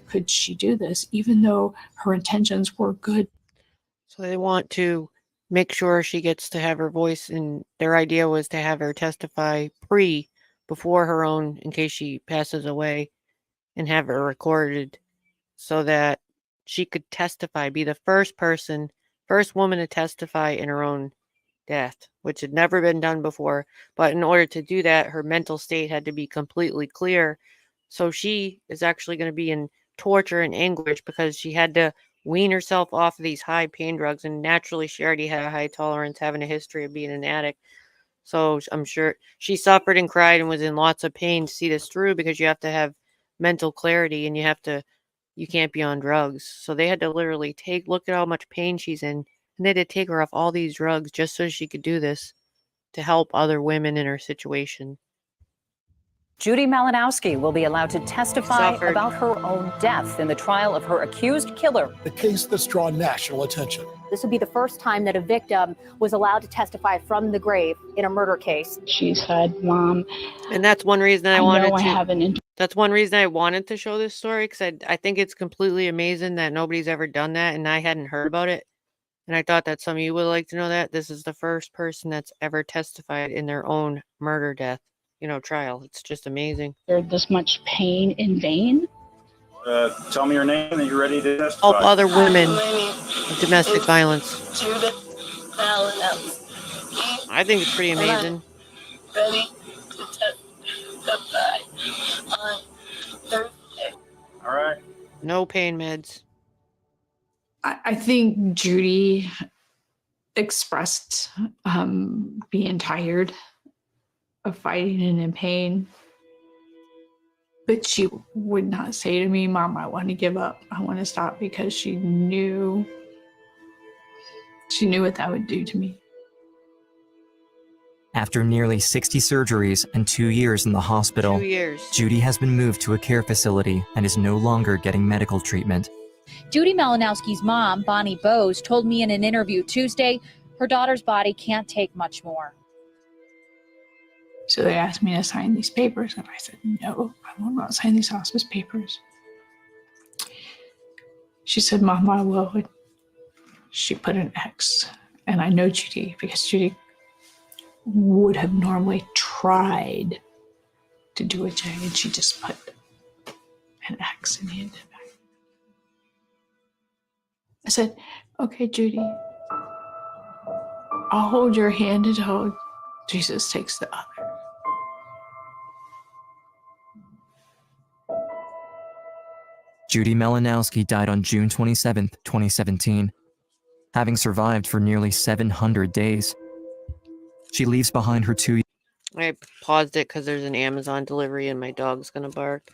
Could she do this, even though her intentions were good? So they want to make sure she gets to have her voice, and their idea was to have her testify before her own, in case she passes away, and have her recorded so that she could testify, be the first woman to testify in her own death, which had never been done before. But in order to do that, her mental state had to be completely clear. So she is actually going to be in torture and anguish because she had to wean herself off of these high pain drugs, and naturally she already had a high tolerance, having a history of being an addict. So I'm sure she suffered and cried and was in lots of pain to see this through, because you have to have mental clarity and you can't be on drugs. So they had to literally look at how much pain she's in, and they had to take her off all these drugs just so she could do this to help other women in her situation. Judy Malinowski will be allowed to testify about her own death in the trial of her accused killer. The case that's drawn national attention. This would be the first time that a victim was allowed to testify from the grave in a murder case. She said, Mom, and that's one reason that's one reason I wanted to show this story, because I think it's completely amazing that nobody's ever done that, and I hadn't heard about it. And I thought that some of you would like to know that. This is the first person that's ever testified in their own murder death, trial. It's just amazing. There's this much pain in vain. Tell me your name and you're ready to testify. Help other women with domestic violence. Judy Malinowski. I think it's pretty amazing. Ready to testify on Thursday. All right. No pain meds. I think Judy expressed being tired of fighting and in pain. But she would not say to me, Mom, I want to give up. I want to stop, because she knew what that would do to me. After nearly 60 surgeries and 2 years in the hospital, 2 years. Judy has been moved to a care facility and is no longer getting medical treatment. Judy Malinowski's mom, Bonnie Bose, told me in an interview Tuesday her daughter's body can't take much more. So they asked me to sign these papers, and I said, no, I will not sign these hospice papers. She said, Mom, I will. And she put an X. And I know Judy, because Judy would have normally tried to do a J, and she just put an X and handed it back. I said, okay, Judy, I'll hold your hand until Jesus takes the other. Judy Malinowski died on June 27, 2017, having survived for nearly 700 days. She leaves behind her 2 I paused it because there's an Amazon delivery and my dog's going to bark.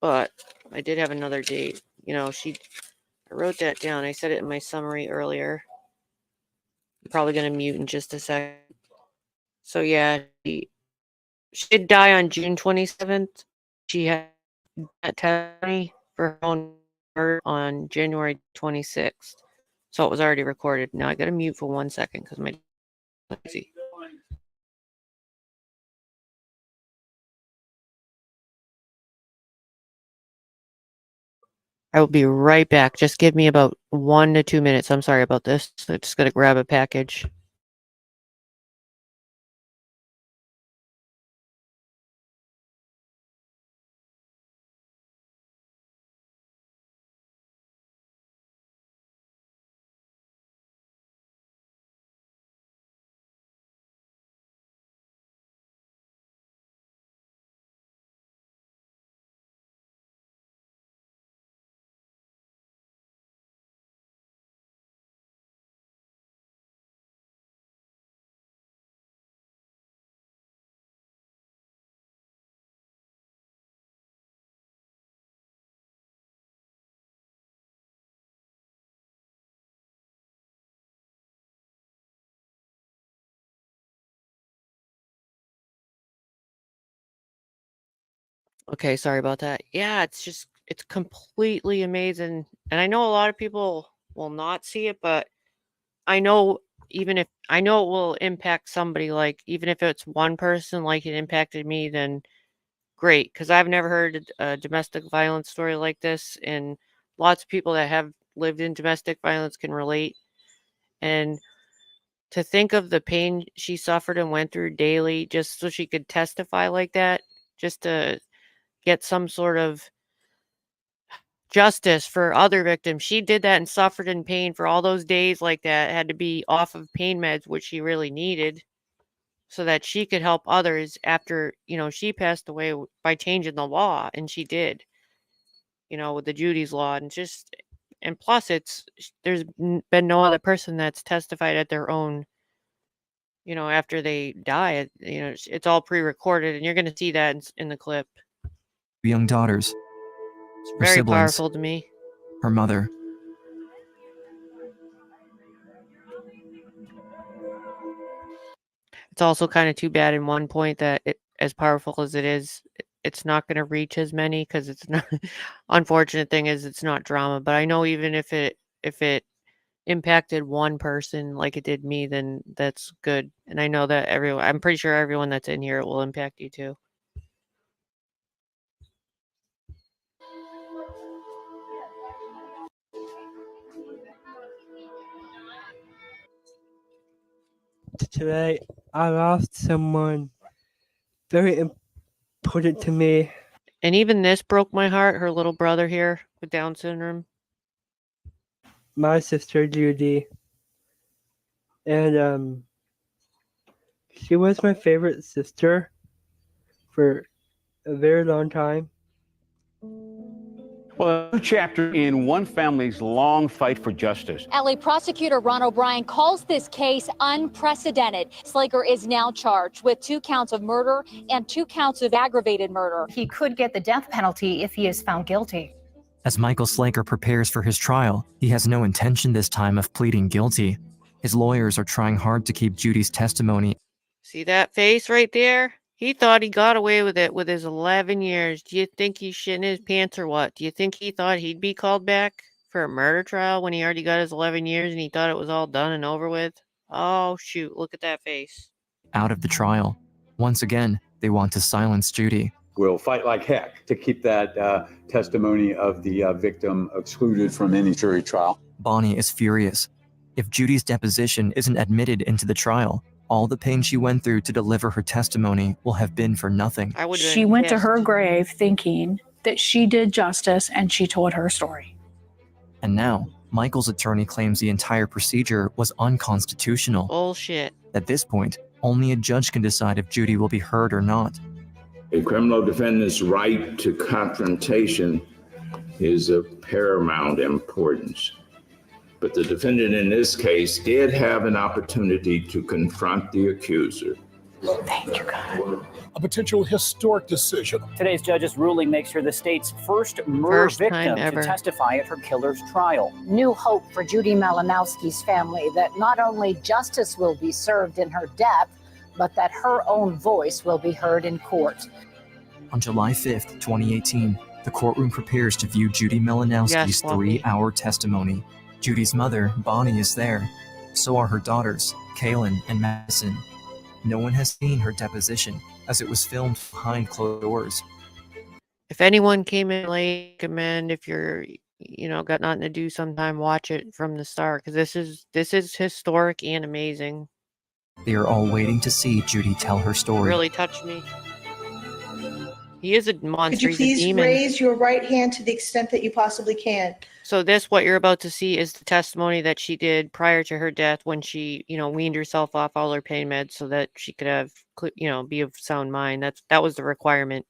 But I did have another date. I wrote that down. I said it in my summary earlier. I'm probably going to mute in just a second. So yeah, She did die on June 27th. She had that testimony for her own murder on January 26th. So it was already recorded. Now I got to mute for 1 second because my lazy. I will be right back. Just give me about 1 to 2 minutes. I'm sorry about this. I just got to grab a package. Okay, sorry about that. Yeah, it's completely amazing. And I know a lot of people will not see it, but I know I know it will impact somebody, like even if it's one person like it impacted me, then great, because I've never heard a domestic violence story like this, and lots of people that have lived in domestic violence can relate. And to think of the pain she suffered and went through daily just so she could testify like that, just to get some sort of justice for other victims. She did that and suffered in pain for all those days like that, had to be off of pain meds, which she really needed, so that she could help others after, she passed away by changing the law, and she did, with the Judy's law, and plus there's been no other person that's testified at their own, after they die. It's all pre-recorded, and you're going to see that in the clip. Young daughters. It's Her very siblings, powerful to me. her mother. It's also kind of too bad in one point that as powerful as it is, it's not going to reach as many because it's not. Unfortunate thing is it's not drama. But I know even if it impacted one person like it did me, then that's good. And I know that I'm pretty sure everyone that's in here, it will impact you too. Today, I lost someone very important to me. And even this broke my heart. Her little brother here with Down syndrome. My sister, Judy. And, she was my favorite sister for a very long time. Well, a new chapter in one family's long fight for justice. LA prosecutor Ron O'Brien calls this case unprecedented. Slager is now charged with 2 counts of murder and 2 counts of aggravated murder. He could get the death penalty if he is found guilty. As Michael Slager prepares for his trial, he has no intention this time of pleading guilty. His lawyers are trying hard to keep Judy's testimony. See that face right there? He thought he got away with it with his 11 years. Do you think he's shitting his pants or what? Do you think he thought he'd be called back for a murder trial when he already got his 11 years and he thought it was all done and over with? Oh, shoot. Look at that face. Out of the trial. Once again, they want to silence Judy. We'll fight like heck to keep that testimony of the victim excluded from any jury trial. Bonnie is furious. If Judy's deposition isn't admitted into the trial, all the pain she went through to deliver her testimony will have been for nothing. She went to her grave thinking that she did justice and she told her story. And now, Michael's attorney claims the entire procedure was unconstitutional. Bullshit. At this point, only a judge can decide if Judy will be heard or not. A criminal defendant's right to confrontation is of paramount importance. But the defendant in this case did have an opportunity to confront the accuser. Thank you, God. A potential historic decision. Today's judge's ruling makes her the state's first murder victim ever to testify at her killer's trial. New hope for Judy Malinowski's family that not only justice will be served in her death, but that her own voice will be heard in court. On July 5th, 2018, the courtroom prepares to view Judy Malinowski's 3-hour testimony. Judy's mother, Bonnie, is there. So are her daughters, Kaylin and Madison. No one has seen her deposition, as it was filmed behind closed doors. If anyone came in late, recommend if you're, got nothing to do sometime, watch it from the start, because this is historic and amazing. They are all waiting to see Judy tell her story. Really touched me. He is a monster. Could you He's please a demon. raise your right hand to the extent that you possibly can? So what you're about to see is the testimony that she did prior to her death, when she, weaned herself off all her pain meds so that she could have, be of sound mind. That was the requirement.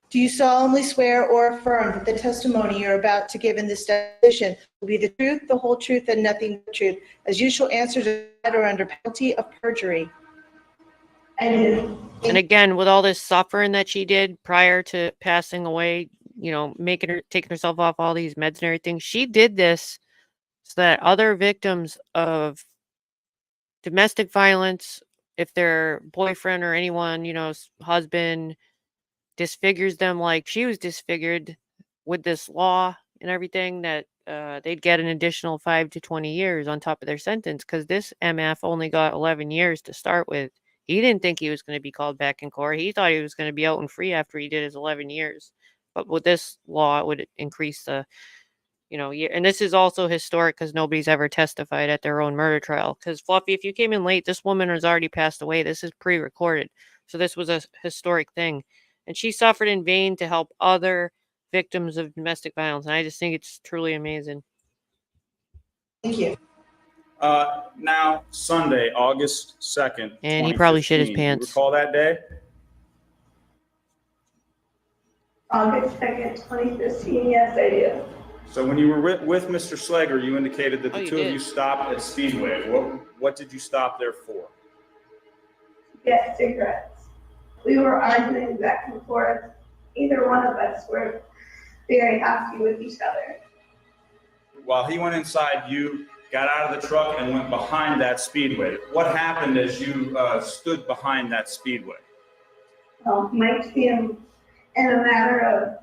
Do you solemnly swear or affirm that the testimony you're about to give in this deposition will be the truth, the whole truth, and nothing but the truth, as you shall answer to the matter under penalty of perjury? And again, with all this suffering that she did prior to passing away, taking herself off all these meds and everything, she did this so that other victims of domestic violence, if their boyfriend or anyone, husband, disfigures them like she was disfigured with this law and everything, that they'd get an additional 5 to 20 years on top of their sentence, because this MF only got 11 years to start with. He didn't think he was going to be called back in court. He thought he was going to be out and free after he did his 11 years. But with this law, it would increase the, year. And this is also historic because nobody's ever testified at their own murder trial. Because, Fluffy, if you came in late, this woman has already passed away. This is pre-recorded. So this was a historic thing. And she suffered in vain to help other victims of domestic violence. And I just think it's truly amazing. Thank you. Now, Sunday, August 2nd, and he probably shit his 2015. pants. You recall that day? August 2nd, 2015, yes, I do. So when you were with Mr. Slager, you indicated that the two of you stopped at Speedway. What did you stop there for? Get cigarettes. We were arguing back and forth. Either one of us were very happy with each other. While he went inside, you got out of the truck and went behind that Speedway. What happened as you stood behind that Speedway? Well, Mike came in a matter of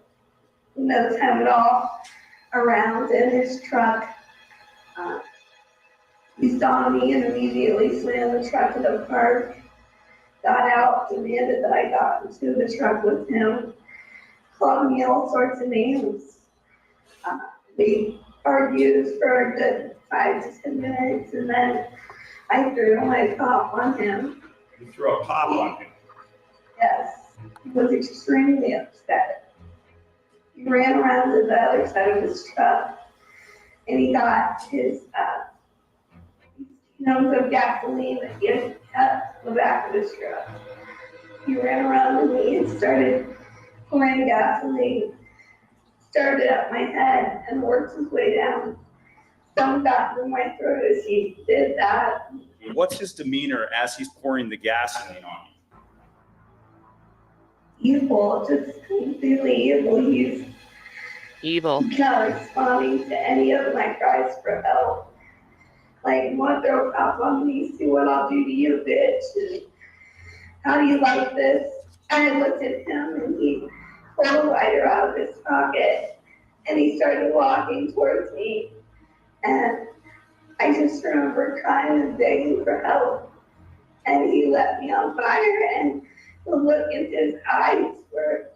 no time at all around in his truck. He saw me and immediately slammed the truck to the park. Got out, demanded that I got into the truck with him, called me all sorts of names. We argued for a good 5 to 10 minutes, and then I threw my pop on him. You threw a pop on him? Yes, he was extremely upset. He ran around to the other side of his truck, and he got his gallons of gasoline in the back of his truck. He ran around to me and started pouring gasoline, started up my head and worked his way down. Some got through my throat as he did that. What's his demeanor as he's pouring the gasoline on you? Evil, just completely evil. He's evil. Not responding to any of my cries for help. Like, you want to throw pop on me? See what I'll do to you, bitch. How do you like this? I looked at him and he pulled a lighter out of his pocket and he started walking towards me. And I just remember crying and begging for help. And he let me on fire, and the look in his eyes were,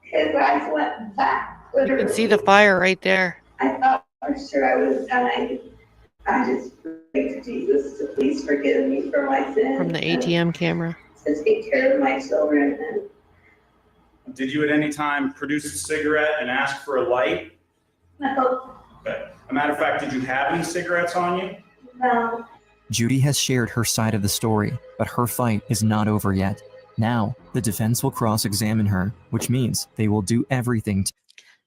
his eyes went back. You can see the fire right there. I thought for sure I was dying. I just prayed to Jesus to please forgive me for my sins. From the ATM camera. To take care of my children. And Did you at any time produce a cigarette and ask for a light? no, Okay. A matter of fact, did you have any cigarettes on you? no. Judy has shared her side of the story, but her fight is not over yet. Now, the defense will cross-examine her, which means they will do everything to...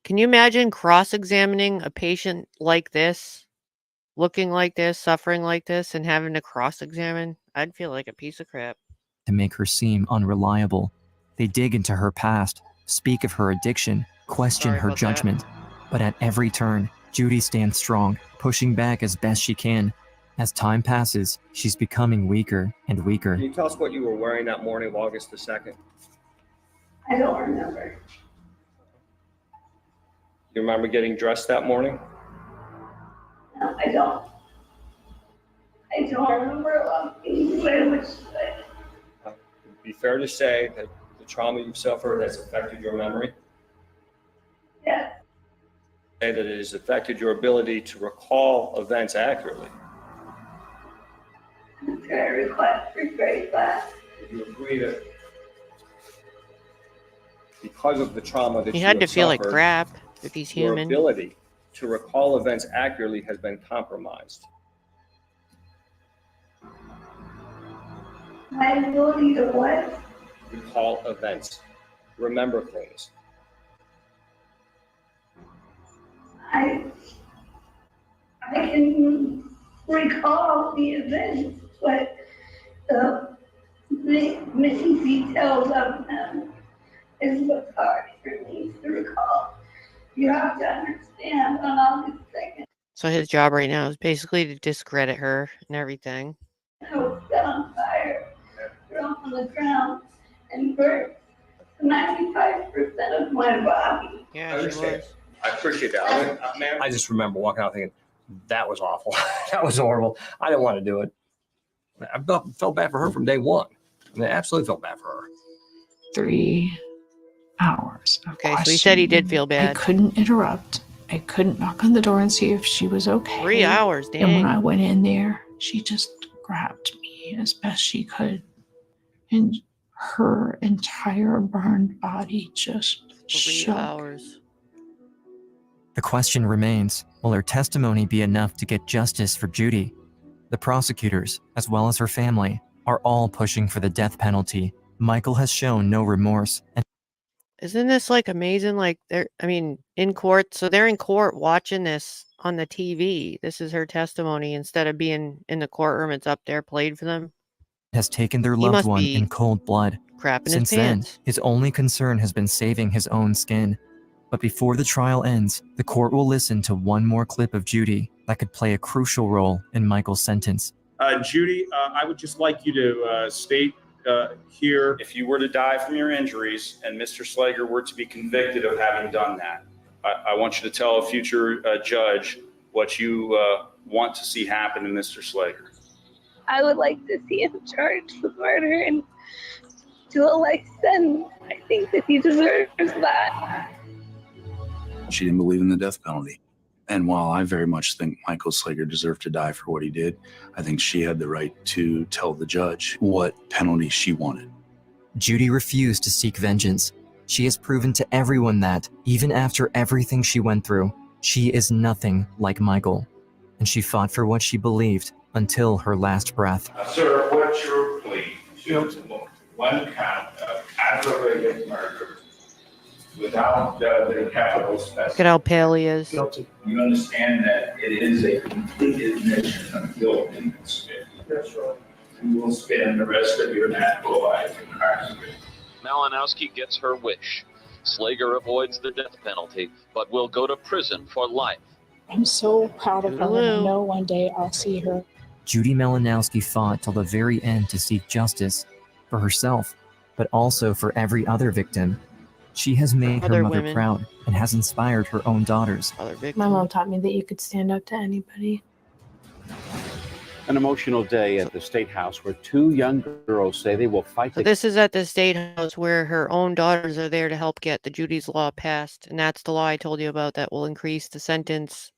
Can you imagine cross-examining a patient like this, looking like this, suffering like this, and having to cross-examine? I'd feel like a piece of crap. to make her seem unreliable. They dig into her past, speak of her addiction, question her judgment. But at every turn, Judy stands strong, pushing back as best she can. As time passes, she's becoming weaker and weaker. Can you tell us what you were wearing that morning of August the 2nd? I don't remember. You remember getting dressed that morning? No, I don't. I don't remember a lot of things, but it was good. It'd be fair to say that the trauma you've suffered has affected your memory? Yeah. Say that it has affected your ability to recall events accurately. I'm going to request for grade class. Would you agree that because of the trauma that He you had to have feel like suffered, crap if he's your human. ability to recall events accurately has been compromised? My ability to what? Recall events. Remember things. I can recall the events, but the many details of them is what's hard for me to recall. You have to understand on August 2nd, So his job right now is basically to discredit her and everything. I was set on fire, thrown on the ground, and burnt 95% of my body. Yeah, I she understand. was. I appreciate that. Man, I just remember walking out thinking, that was awful. That was horrible. I didn't want to do it. I felt bad for her from day one. I mean, I absolutely felt bad for her. 3 hours of Okay, so he said he did questioning. feel bad. I couldn't interrupt. I couldn't knock on the door and see if she was okay. 3 hours, dang. And when I went in there, she just grabbed me as best she could. And her entire burned body just 3 shook. hours. The question remains, will her testimony be enough to get justice for Judy? The prosecutors, as well as her family, are all pushing for the death penalty. Michael has shown no remorse. And Isn't this like amazing? Like in court. So they're in court watching this on the TV. This is her testimony instead of being in the courtroom. It's up there played for them. has taken their He loved must one be in cold blood. crapping his Since then, pants. his only concern has been saving his own skin. But before the trial ends, the court will listen to one more clip of Judy that could play a crucial role in Michael's sentence. Judy, I would just like you to state here, if you were to die from your injuries and Mr. Slager were to be convicted of having done that, I want you to tell a future judge what you want to see happen to Mr. Slager. I would like to see him charged with murder and do a life sentence. I think that he deserves that. She didn't believe in the death penalty. And while I very much think Michael Slager deserved to die for what he did, I think she had the right to tell the judge what penalty she wanted. Judy refused to seek vengeance. She has proven to everyone that, even after everything she went through, she is nothing like Michael. And she fought for what she believed until her last breath. Sir, what's your plea to one count of aggravated murder without the capital specified? Look at how pale he is. Guilty. You understand that it is a complete admission of guilt in this case. That's right. You will spend the rest of your natural life incarcerated. Malinowski gets her wish. Slager avoids the death penalty, but will go to prison for life. I'm so proud of her, and I know one day I'll see her. Judy Malinowski fought till the very end to seek justice for herself, but also for every other victim. She has made her mother proud and has inspired her own daughters. My mom taught me that you could stand up to anybody. An emotional day at the State House where two young girls say they will fight. So this is at the State House where her own daughters are there to help get the Judy's Law passed. And that's the law I told you about that will increase the sentence,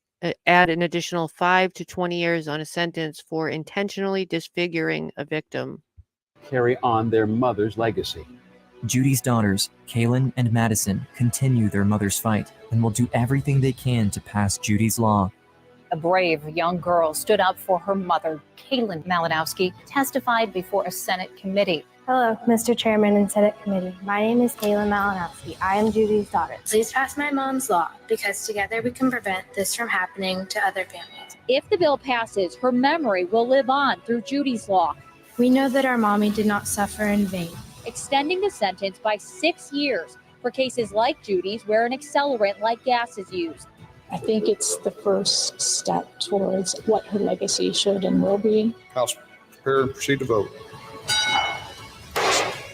add an additional 5 to 20 years on a sentence for intentionally disfiguring a victim. Carry on their mother's legacy. Judy's daughters, Kaylin and Madison, continue their mother's fight and will do everything they can to pass Judy's Law. A brave young girl stood up for her mother, Kaylin Malinowski, testified before a Senate committee. Hello, Mr. Chairman and Senate Committee. My name is Kaylin Malinowski. I am Judy's daughter. Please pass my mom's law, because together we can prevent this from happening to other families. If the bill passes, her memory will live on through Judy's Law. We know that our mommy did not suffer in vain. Extending the sentence by 6 years for cases like Judy's where an accelerant like gas is used. I think it's the first step towards what her legacy should and will be. House, prepare and proceed to vote.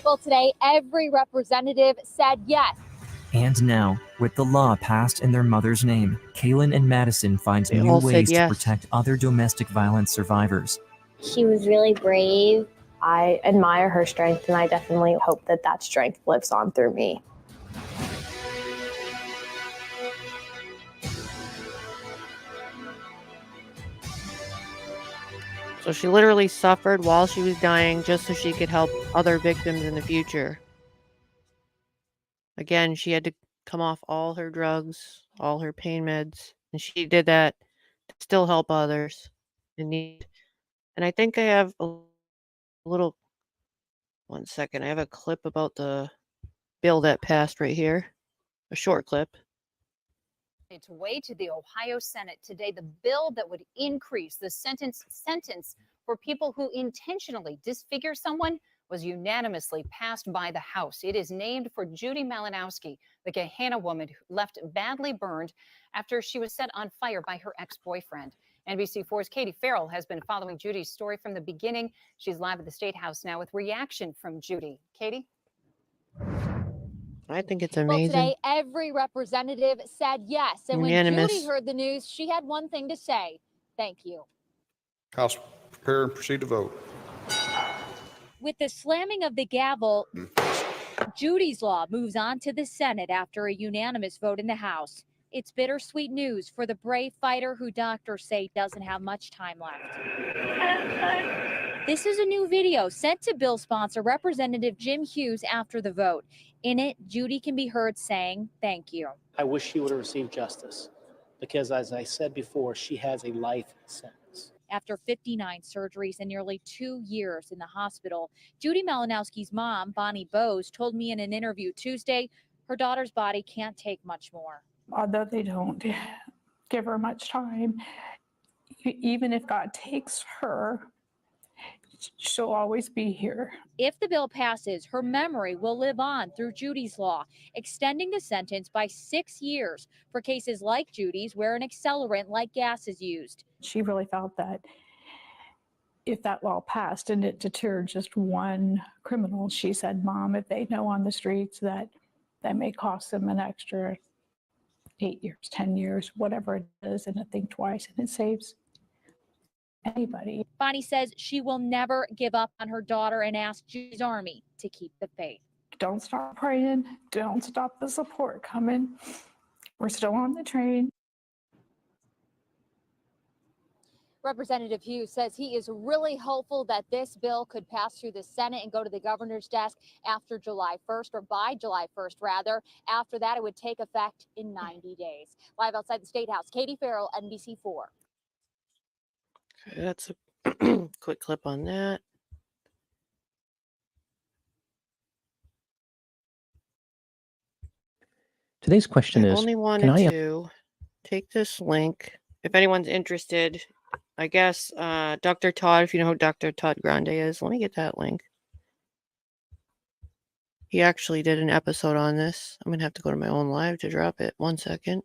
Well, today, every representative said yes. And now, with the law passed in their mother's name, Kaylin and Madison find They new all said ways to yes. protect other domestic violence survivors. She was really brave. I admire her strength, and I definitely hope that that strength lives on through me. So she literally suffered while she was dying just so she could help other victims in the future. Again, she had to come off all her drugs, all her pain meds, and she did that to still help others in need. And I think I have a little, 1 second, I have a clip about the bill that passed right here, a short clip. Its way to the Ohio Senate today, the bill that would increase the sentence for people who intentionally disfigure someone was unanimously passed by the House. It is named for Judy Malinowski, the Gahanna woman who left badly burned after she was set on fire by her ex-boyfriend. NBC4's Katie Farrell has been following Judy's story from the beginning. She's live at the State House now with reaction from Judy. Katie? I think it's Well, amazing. today, every representative said yes. And when Judy Unanimous. heard the news, she had one thing to say: thank you. House, prepare and proceed to vote. With the slamming of the gavel, Judy's law moves on to the Senate after a unanimous vote in the House. It's bittersweet news for the brave fighter who doctors say doesn't have much time left. This is a new video sent to bill sponsor Representative Jim Hughes after the vote. In it, Judy can be heard saying thank you. I wish she would have received justice because, as I said before, she has a life sentence. After 59 surgeries and nearly 2 years in the hospital, Judy Malinowski's mom, Bonnie Bose, told me in an interview Tuesday her daughter's body can't take much more. Although they don't give her much time, even if God takes her, she'll always be here. If the bill passes, her memory will live on through Judy's law, extending the sentence by 6 years for cases like Judy's where an accelerant like gas is used. She really felt that if that law passed and it deterred just one criminal, she said, Mom, if they know on the streets that may cost them an extra 8 years, 10 years, whatever it is, and to think twice, and it saves anybody. Bonnie says she will never give up on her daughter and asks Judy's Army to keep the faith. Don't stop praying. Don't stop the support coming. We're still on the train. Representative Hughes says he is really hopeful that this bill could pass through the Senate and go to the governor's desk after July 1st, or by July 1st, rather. After that, it would take effect in 90 days. Live outside the State House, Katie Farrell, NBC4. Okay, that's a quick clip on that. Today's question I is, only can wanted I to take this link. If anyone's interested, I guess Dr. Todd, if you know who Dr. Todd Grande is, let me get that link. He actually did an episode on this. I'm going to have to go to my own live to drop it. 1 second.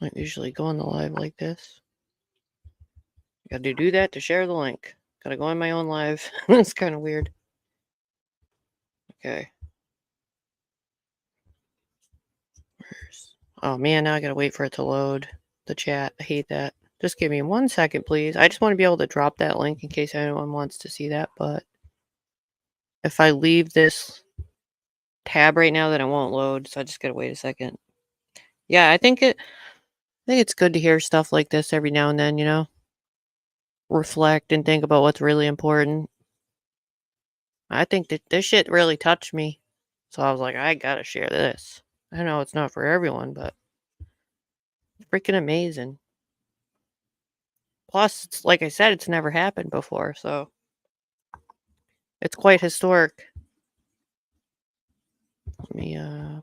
I don't usually go on the live like this. Got to do that to share the link. Got to go on my own live. It's kind of weird. Okay. Oh man, now I gotta wait for it to load the chat. I hate that. Just give me 1 second, please. I just want to be able to drop that link in case anyone wants to see that. But if I leave this tab right now, then it won't load. So I just gotta wait a second. Yeah, I think it's good to hear stuff like this every now and then. You know, reflect and think about what's really important. I think that this shit really touched me, so I was like, I gotta share this. I know it's not for everyone, but it's freaking amazing. Plus, it's, like I said, it's never happened before, so it's quite historic. Let me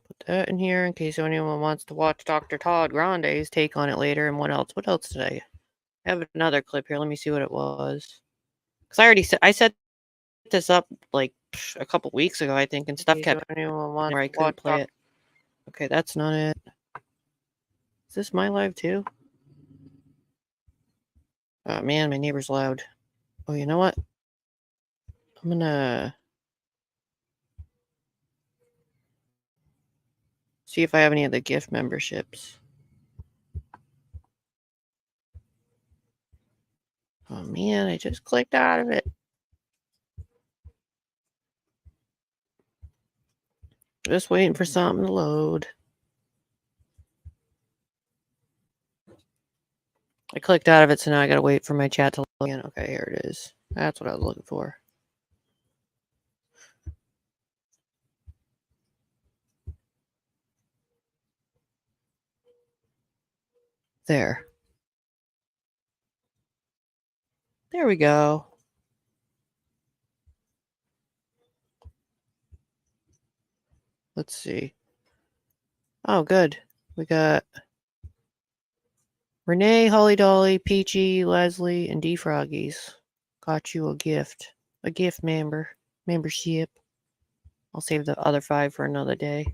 put that in here in case anyone wants to watch Dr. Todd Grande's take on it later. And what else? What else did I have? Another clip here. Let me see what it was. Because I set this up like a couple weeks ago, I think, and stuff kept anyone wanting where I couldn't play it. Okay, that's not it. Is this my live too? Oh man, my neighbor's loud. Oh, you know what? I'm gonna see if I have any of the gift memberships. Oh man, I just clicked out of it. Just waiting for something to load. I clicked out of it, so now I gotta wait for my chat to load again. Okay, here it is. That's what I was looking for. There. There we go. Let's see. Oh, good. We got Renee, Holly Dolly, Peachy, Leslie, and D Froggies. Got you a gift. A gift membership. I'll save the other 5 for another day.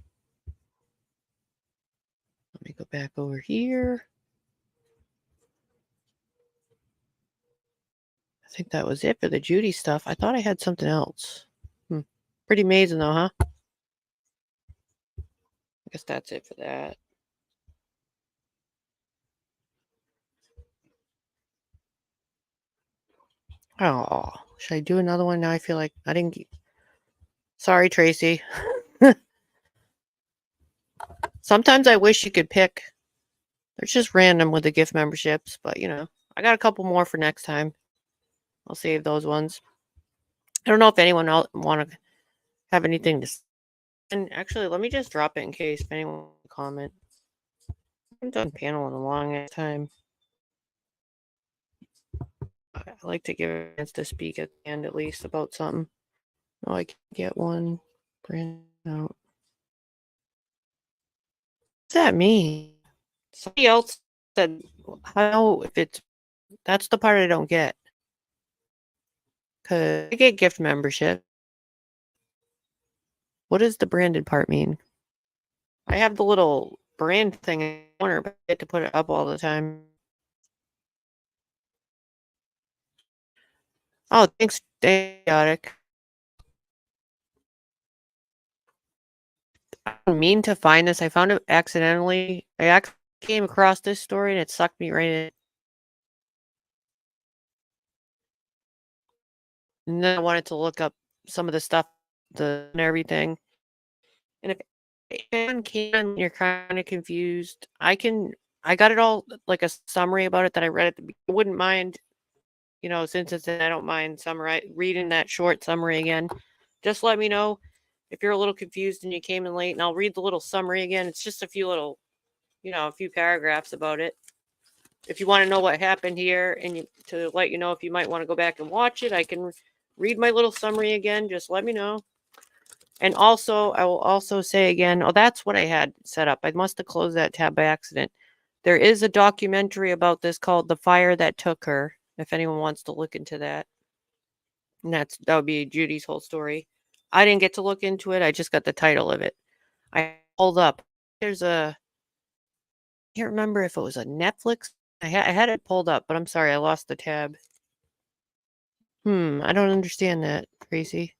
Let me go back over here. I think that was it for the Judy stuff. I thought I had something else. Pretty amazing though, huh? I guess that's it for that. Oh, should I do another one? Now I feel like I didn't. Sorry, Tracy. Sometimes I wish you could pick. They're just random with the gift memberships, but you know, I got a couple more for next time. I'll save those ones. I don't know if anyone else want to have anything to say. And actually, let me just drop it in case if anyone wants to comment. I haven't done panel in a long time. I like to give a chance to speak at the end at least about something. Oh, I can get one. Print out. What's that mean? Somebody else said, how if it's, that's the part I don't get. Because I get gift membership. What does the branded part mean? I have the little brand thing in the corner, but I get to put it up all the time. Oh, thanks, Chaotic. I didn't mean to find this. I found it accidentally. I came across this story and it sucked me right in. And then I wanted to look up some of the stuff, and everything. And if anyone can, you're kind of confused, I got it all like a summary about it that I read at the beginning. I wouldn't mind, you know, since it's I don't mind reading that short summary again. Just let me know if you're a little confused and you came in late, and I'll read the little summary again. It's just a few little, you know, a few paragraphs about it. If you want to know what happened here and to let you know if you might want to go back and watch it, I can read my little summary again. Just let me know. And also, I will also say again, oh, that's what I had set up. I must have closed that tab by accident. There is a documentary about this called The Fire That Took Her, if anyone wants to look into that. And that would be Judy's whole story. I didn't get to look into it. I just got the title of it. I pulled up. There's I can't remember if it was a Netflix. I had it pulled up, but I'm sorry, I lost the tab. I don't understand that, Tracy.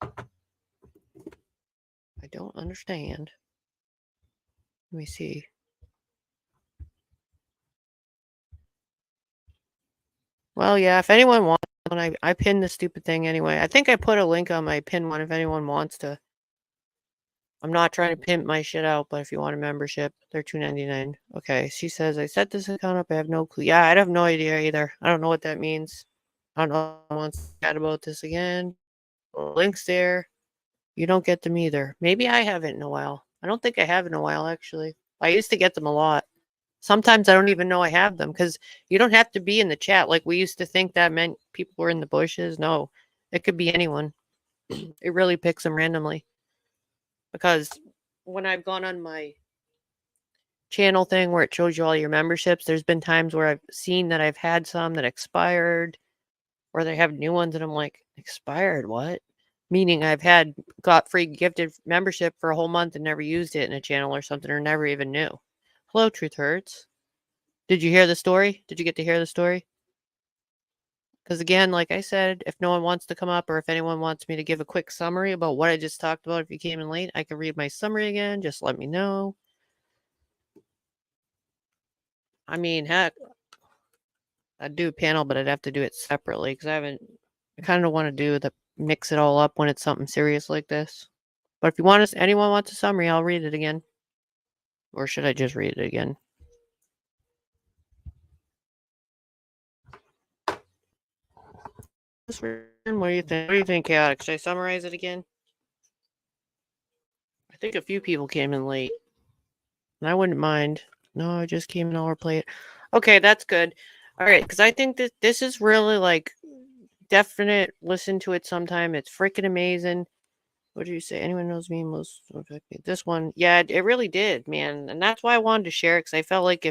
I don't understand. Let me see. Well, yeah, if anyone wants one, I pinned the stupid thing anyway. I think I put a link on my pin one if anyone wants to. I'm not trying to pimp my shit out, but if you want a membership, they're $2.99. Okay, she says, I set this account up. I have no clue. Yeah, I have no idea either. I don't know what that means. I don't know if I want to chat about this again. Links there. You don't get them either. Maybe I haven't in a while. I don't think I have in a while, actually. I used to get them a lot. Sometimes I don't even know I have them because you don't have to be in the chat. Like we used to think that meant people were in the bushes. No, it could be anyone. It really picks them randomly. Because when I've gone on my channel thing where it shows you all your memberships, there's been times where I've seen that I've had some that expired or they have new ones and I'm like, expired? What? Meaning got free gifted membership for a whole month and never used it in a channel or something, or never even knew. Hello, Truth Hurts. Did you hear the story? Did you get to hear the story? Because again, like I said, if no one wants to come up, or if anyone wants me to give a quick summary about what I just talked about, if you came in late, I can read my summary again. Just let me know. I mean, heck, I'd do a panel, but I'd have to do it separately because I kind of want to do mix it all up when it's something serious like this. But if anyone wants a summary, I'll read it again. Or should I just read it again? What do you think? What do you think, Chaotic? Should I summarize it again? I think a few people came in late. And I wouldn't mind. No, I just came in, I'll replay it. Okay, that's good. All right, because I think that this is really like definite. Listen to it sometime. It's freaking amazing. What do you say? Anyone knows me most? This one, yeah, it really did, man. And that's why I wanted to share it, because I felt like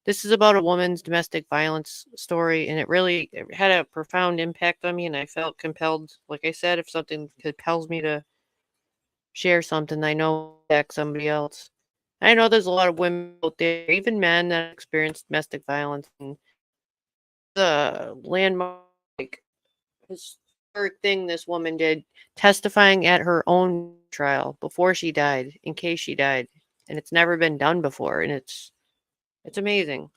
this is about a woman's domestic violence story, and it had a profound impact on me, and I felt compelled, like I said, if something compels me to share something, I know that somebody else. I know there's a lot of women out there, even men, that experience domestic violence, and the landmark historic thing this woman did, testifying at her own trial before she died, in case she died, and it's never been done before, and it's amazing.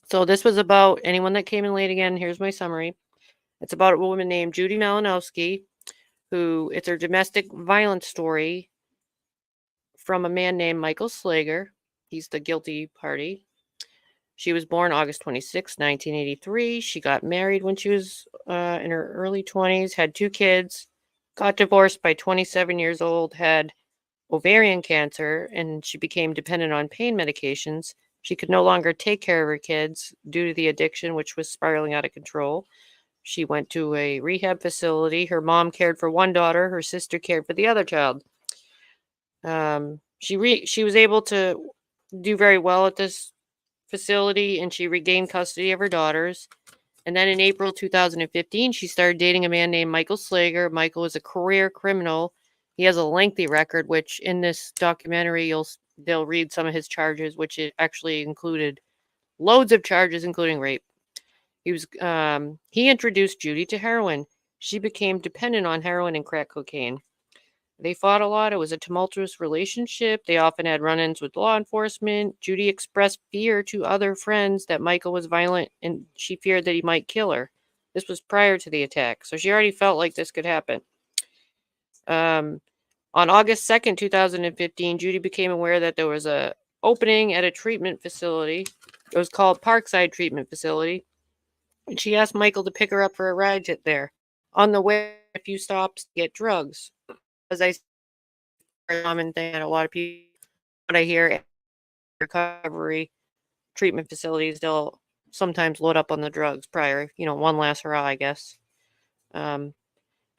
So this was about anyone that came in late again. Here's my summary. It's about a woman named Judy Malinowski, it's her domestic violence story from a man named Michael Slager. He's the guilty party. She was born August 26, 1983. She got married when she was in her early 20s, had 2 kids, got divorced by 27 years old, had ovarian cancer, and she became dependent on pain medications. She could no longer take care of her kids due to the addiction, which was spiraling out of control. She went to a rehab facility. Her mom cared for one daughter. Her sister cared for the other child. She was able to do very well at this facility, and she regained custody of her daughters. And then in April 2015, she started dating a man named Michael Slager. Michael is a career criminal. He has a lengthy record, which in this documentary, they'll read some of his charges, which it actually included loads of charges, including rape. He introduced Judy to heroin. She became dependent on heroin and crack cocaine. They fought a lot. It was a tumultuous relationship. They often had run-ins with law enforcement. Judy expressed fear to other friends that Michael was violent, and she feared that he might kill her. This was prior to the attack, so she already felt like this could happen. On August 2nd, 2015, Judy became aware that there was a opening at a treatment facility. It was called Parkside Treatment Facility. And she asked Michael to pick her up for a ride there. On the way, a few stops to get drugs. As I said, a common thing that a lot of people, what I hear, recovery treatment facilities, they'll sometimes load up on the drugs prior, one last hurrah, I guess.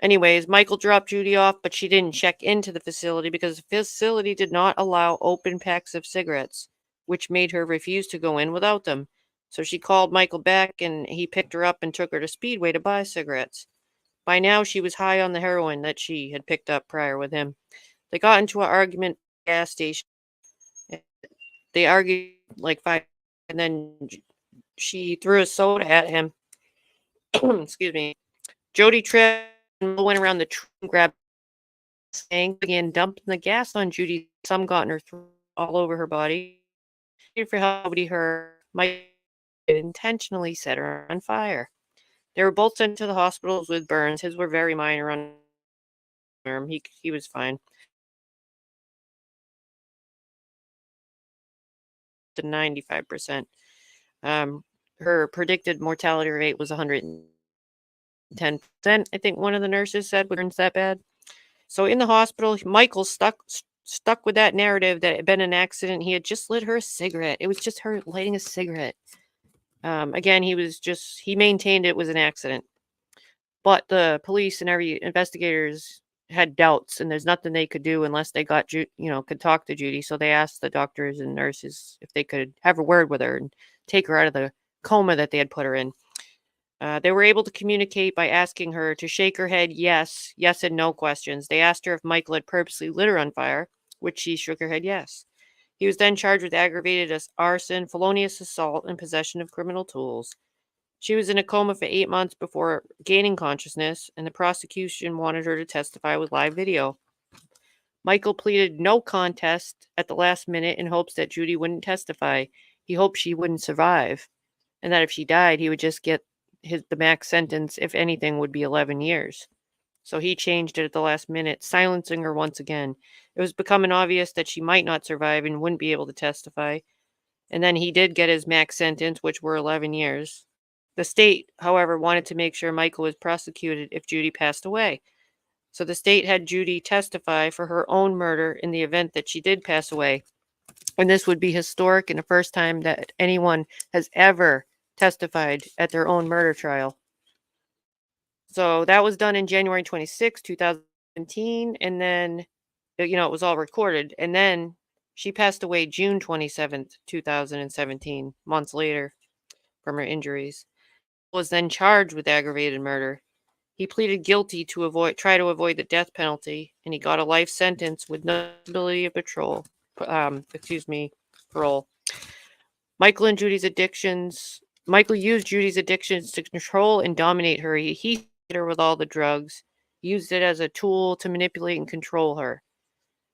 Anyways, Michael dropped Judy off, but she didn't check into the facility because the facility did not allow open packs of cigarettes, which made her refuse to go in without them. So she called Michael back, and he picked her up and took her to Speedway to buy cigarettes. By now, she was high on the heroin that she had picked up prior with him. They got into an argument at the gas station. They argued like 5, and then she threw a soda at him. Excuse me. Jody tripped and went around the tree and grabbed and began dumping the gas on Judy. Some got in her throat, all over her body. For help, nobody heard. Mike intentionally set her on fire. They were both sent to the hospitals with burns. His were very minor on arm. He was fine. To 95%. Her predicted mortality rate was 110%. I think one of the nurses said burns that bad. So in the hospital, Michael stuck with that narrative that it had been an accident. He had just lit her a cigarette. It was just her lighting a cigarette. Again, he maintained it was an accident. But the police and investigators had doubts, and there's nothing they could do unless they could talk to Judy. So they asked the doctors and nurses if they could have a word with her and take her out of the coma that they had put her in. They were able to communicate by asking her to shake her head yes, yes and no questions. They asked her if Michael had purposely lit her on fire, which she shook her head yes. He was then charged with aggravated arson, felonious assault, and possession of criminal tools. She was in a coma for 8 months before gaining consciousness, and the prosecution wanted her to testify with live video. Michael pleaded no contest at the last minute in hopes that Judy wouldn't testify. He hoped she wouldn't survive, and that if she died, he would just get the max sentence, if anything, would be 11 years. So he changed it at the last minute, silencing her once again. It was becoming obvious that she might not survive and wouldn't be able to testify. And then he did get his max sentence, which were 11 years. The state, however, wanted to make sure Michael was prosecuted if Judy passed away. So the state had Judy testify for her own murder in the event that she did pass away. And this would be historic and the first time that anyone has ever testified at their own murder trial. So that was done in January 26, 2017. And then, it was all recorded. And then she passed away June 27th, 2017, months later from her injuries. Was then charged with aggravated murder. He pleaded guilty to try to avoid the death penalty, and he got a life sentence with no possibility of parole. Michael used Judy's addictions to control and dominate her. He hit her with all the drugs, used it as a tool to manipulate and control her.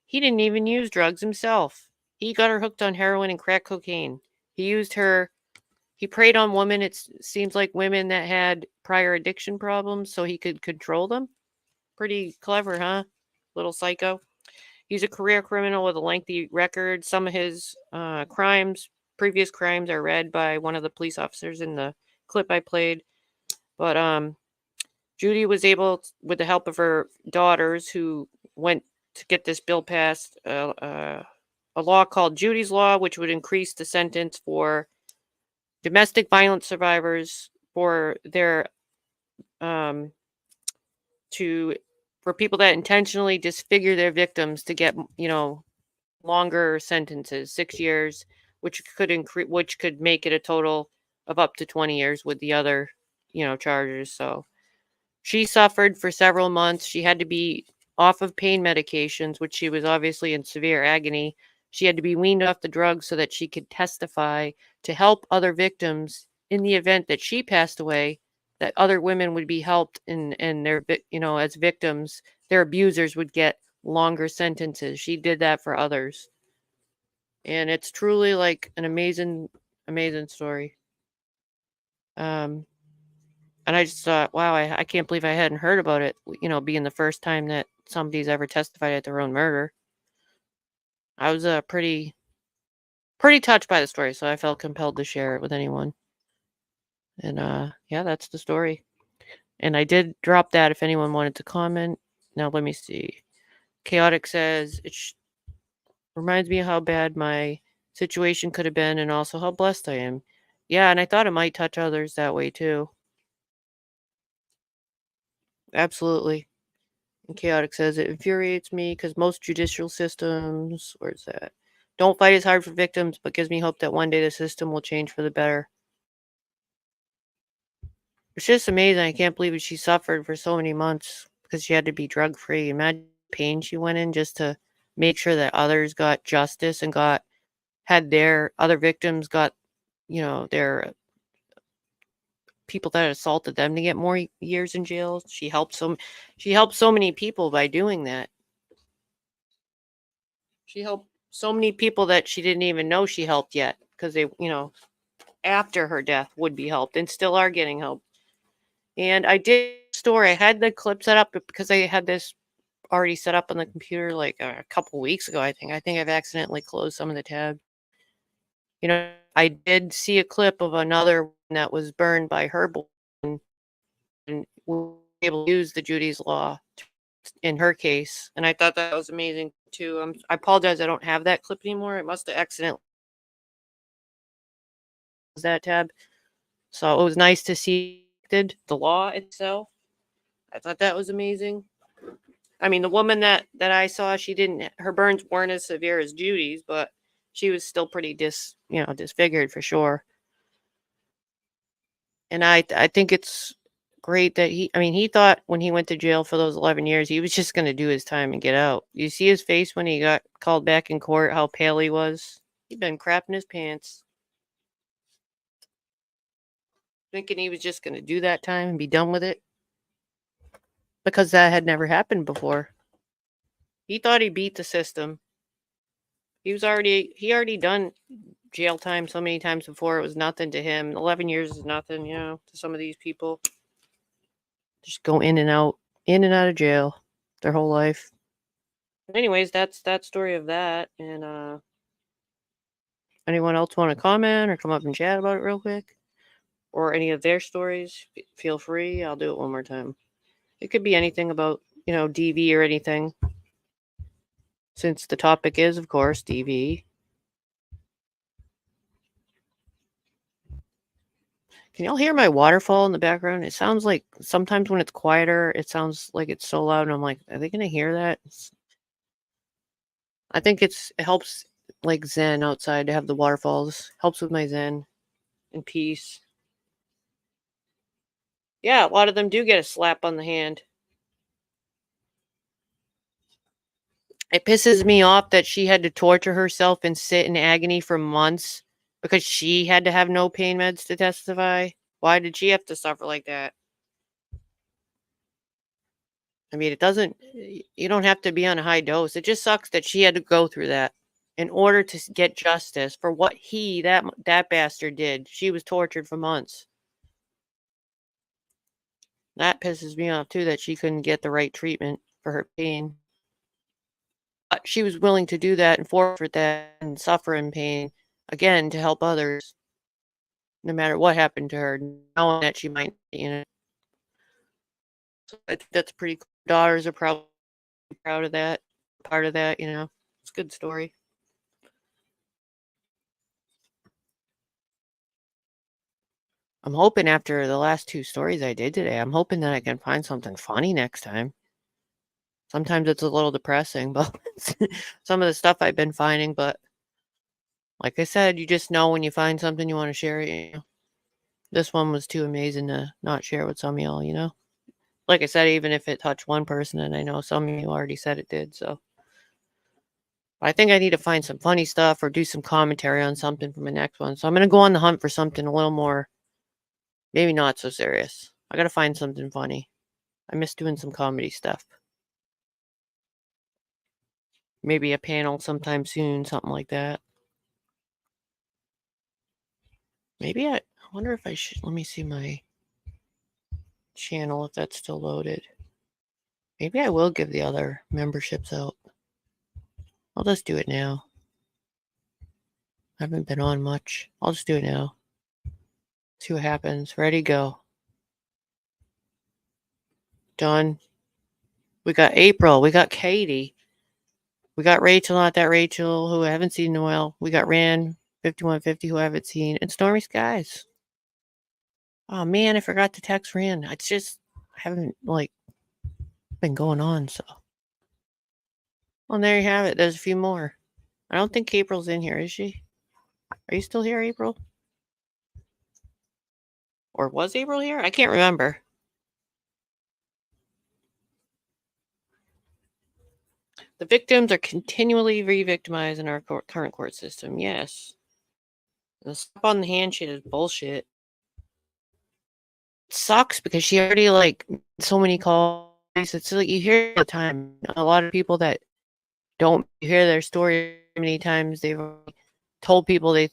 He didn't even use drugs himself. He got her hooked on heroin and crack cocaine. He preyed on women, it seems like women that had prior addiction problems, so he could control them. Pretty clever, huh? Little psycho. He's a career criminal with a lengthy record. Some of his previous crimes, are read by one of the police officers in the clip I played. But Judy was able, with the help of her daughters, who went to get this bill passed, a law called Judy's Law, which would increase the sentence for domestic violence survivors for their for people that intentionally disfigure their victims to get longer sentences, 6 years, which could make it a total of up to 20 years with the other charges. So she suffered for several months. She had to be off of pain medications, which she was obviously in severe agony. She had to be weaned off the drugs so that she could testify to help other victims in the event that she passed away, that other women would be helped and their, as victims, their abusers would get longer sentences. She did that for others. And it's truly like an amazing, amazing story. And I just thought, wow, I can't believe I hadn't heard about it, being the first time that somebody's ever testified at their own murder. I was pretty touched by the story, so I felt compelled to share it with anyone. And yeah, that's the story. And I did drop that if anyone wanted to comment. Now let me see. Chaotic says it reminds me of how bad my situation could have been and also how blessed I am. Yeah, and I thought it might touch others that way too. Absolutely. And Chaotic says it infuriates me because most judicial systems, where's that? Don't fight as hard for victims, but gives me hope that one day the system will change for the better. It's just amazing. I can't believe she suffered for so many months because she had to be drug free. Imagine the pain she went in just to make sure that others got justice and had their other victims got, their people that assaulted them to get more years in jail. She helped so many people by doing that. She helped so many people that she didn't even know she helped yet because they, after her death would be helped and still are getting help. And I did store, I had the clip set up because I had this already set up on the computer like a couple weeks ago, I think. I think I've accidentally closed some of the tabs. I did see a clip of another one that was burned by her boyfriend and was able to use the Judy's Law in her case. And I thought that was amazing too. I apologize, I don't have that clip anymore. I must have accidentally closed that tab. So it was nice to see the law itself. I thought that was amazing. I mean, the woman that I saw, her burns weren't as severe as Judy's, but she was still pretty disfigured for sure. And I think it's great that he thought when he went to jail for those 11 years, he was just going to do his time and get out. You see his face when he got called back in court, how pale he was? He'd been crapping his pants, thinking he was just going to do that time and be done with it, because that had never happened before. He thought he beat the system. He already done jail time so many times before. It was nothing to him. 11 years is nothing, to some of these people. Just go in and out of jail their whole life. Anyways, that's that story of that. And anyone else want to comment or come up and chat about it real quick? Or any of their stories, feel free. I'll do it one more time. It could be anything about, DV or anything. Since the topic is, of course, DV. Can y'all hear my waterfall in the background? It sounds like sometimes when it's quieter, it sounds like it's so loud. And I'm like, are they going to hear that? I think it helps like Zen outside to have the waterfalls. Helps with my Zen and peace. Yeah, a lot of them do get a slap on the hand. It pisses me off that she had to torture herself and sit in agony for months because she had to have no pain meds to testify. Why did she have to suffer like that? I mean, you don't have to be on a high dose. It just sucks that she had to go through that in order to get justice for what that bastard did. She was tortured for months. That pisses me off too, that she couldn't get the right treatment for her pain. But she was willing to do that and forfeit that and suffer in pain again to help others, no matter what happened to her, knowing that she might, So I think that's pretty cool. Daughters are probably proud of that, part of that, It's a good story. I'm hoping after the last 2 stories I did today, I'm hoping that I can find something funny next time. Sometimes it's a little depressing, but some of the stuff I've been finding, but like I said, you just know when you find something you want to share it. This one was too amazing to not share with some of y'all, Like I said, even if it touched one person, and I know some of you already said it did, so. I think I need to find some funny stuff or do some commentary on something for my next one. So I'm going to go on the hunt for something a little more, maybe not so serious. I got to find something funny. I miss doing some comedy stuff. Maybe a panel sometime soon, something like that. Maybe I wonder if I should, let me see my channel if that's still loaded. Maybe I will give the other memberships out. I'll just do it now. I haven't been on much. I'll just do it now. See what happens. Ready, go. Done. We got April. We got Katie. We got Rachel, not that Rachel, who I haven't seen in a while. We got Rand 5150, who I haven't seen. And Stormy Skies. Oh man, I forgot to text Rand. I haven't been going on, so. Well, there you have it. There's a few more. I don't think April's in here, is she? Are you still here, April? Or was April here? I can't remember. The victims are continually re-victimized in our current court system. Yes. The slap on the hand shit is bullshit. It sucks because she already so many calls. It's like you hear it all the time. A lot of people that don't hear their story many times, they've told people they're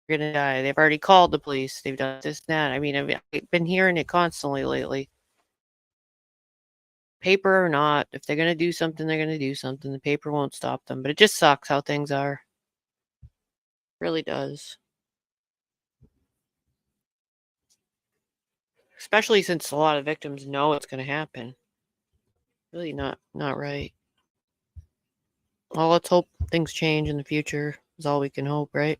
gonna die. They've already called the police. They've done this and that. I mean, I've been hearing it constantly lately. Paper or not, if they're gonna do something, they're gonna do something. The paper won't stop them. But it just sucks how things are. It really does. Especially since a lot of victims know it's gonna happen. Really not right. Well, let's hope things change in the future. Is all we can hope, right?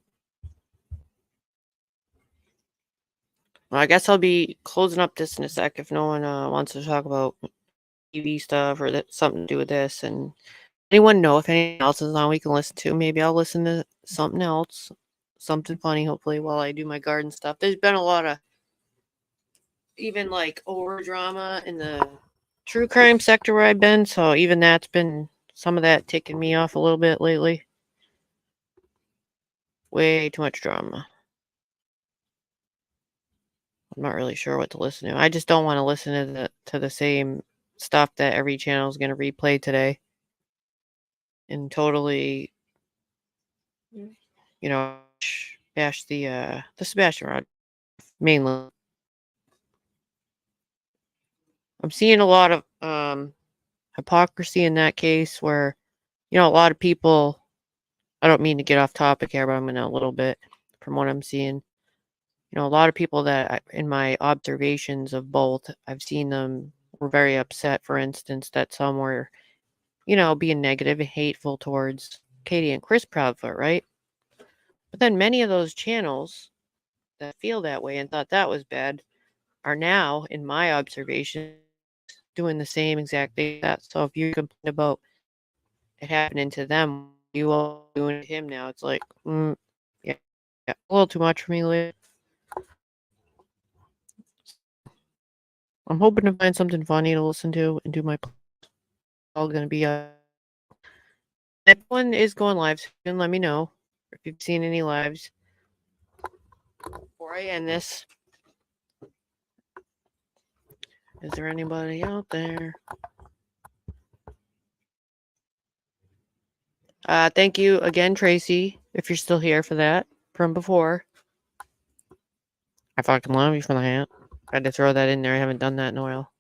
Well, I guess I'll be closing up this in a sec if no one wants to talk about TV stuff or something to do with this. And anyone know if anything else is on we can listen to? Maybe I'll listen to something else, something funny, hopefully, while I do my garden stuff. There's been a lot of even like over drama in the true crime sector where I've been. So even that's been some of that ticking me off a little bit lately. Way too much drama. I'm not really sure what to listen to. I just don't want to listen to the same stuff that every channel is going to replay today. And totally, you know, bash the Sebastian Rod mainly. I'm seeing a lot of hypocrisy in that case where, you know, a lot of people, I don't mean to get off topic here, but I'm going to a little bit from what I'm seeing. You know, a lot of people that in my observations of both, I've seen them were very upset, for instance, that some were, you know, being negative and hateful towards Katie and Chris Proudfoot, right? But then many of those channels that feel that way and thought that was bad are now, in my observation, doing the same exact thing. So if you complain about it happening to them, you all doing it to him now. It's like, yeah, a little too much for me lately. I'm hoping to find something funny to listen to and do my. All going to be. That one is going live soon. Let me know if you've seen any lives. Before I end this, is there anybody out there? Thank you again, Tracy, if you're still here for that from before. I fucking love you for the hat. I had to throw that in there. I haven't done that in a while.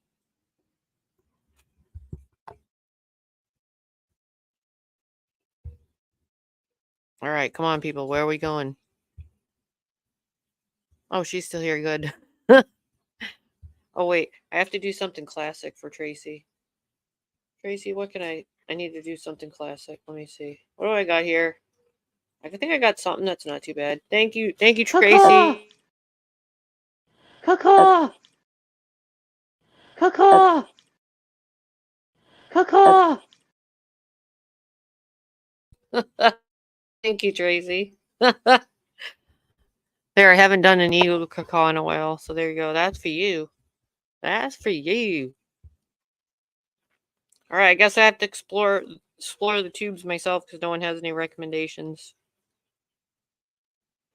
All right, come on, people. Where are we going? Oh, she's still here. Good. Oh, wait. I have to do something classic for Tracy. Tracy, what can I need to do something classic. Let me see. What do I got here? I think I got something that's not too bad. Thank you. Thank you, Tracy. Caw-caw. Caw-caw. Caw-caw. Thank you, Tracy. There, I haven't done an eagle caw in a while, so there you go. That's for you. That's for you. All right, I guess I have to explore the tubes myself because no one has any recommendations.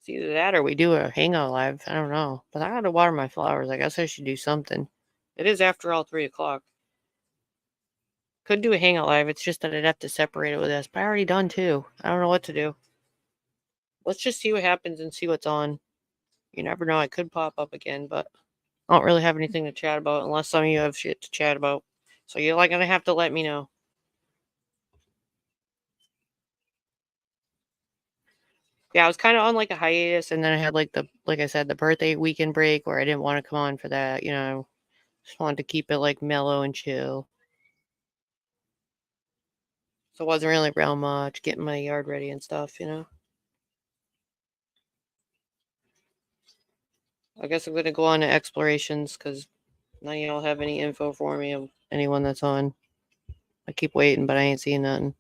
It's either that or we do a hangout live. I don't know, but I gotta water my flowers. I guess I should do something. It is after all 3:00. Could do a hangout live. It's just that I'd have to separate it with this. But I already done two. I don't know what to do. Let's just see what happens and see what's on. You never know. I could pop up again, but I don't really have anything to chat about unless some of you have shit to chat about. So you're like gonna have to let me know. Yeah, I was kind of on like a hiatus, and then I had like I said, the birthday weekend break where I didn't want to come on for that. You know, just wanted to keep it like mellow and chill. So it wasn't really real much getting my yard ready and stuff, you know. I guess I'm gonna go on to explorations because none of y'all have any info for me of anyone that's on. I keep waiting, but I ain't seeing nothing.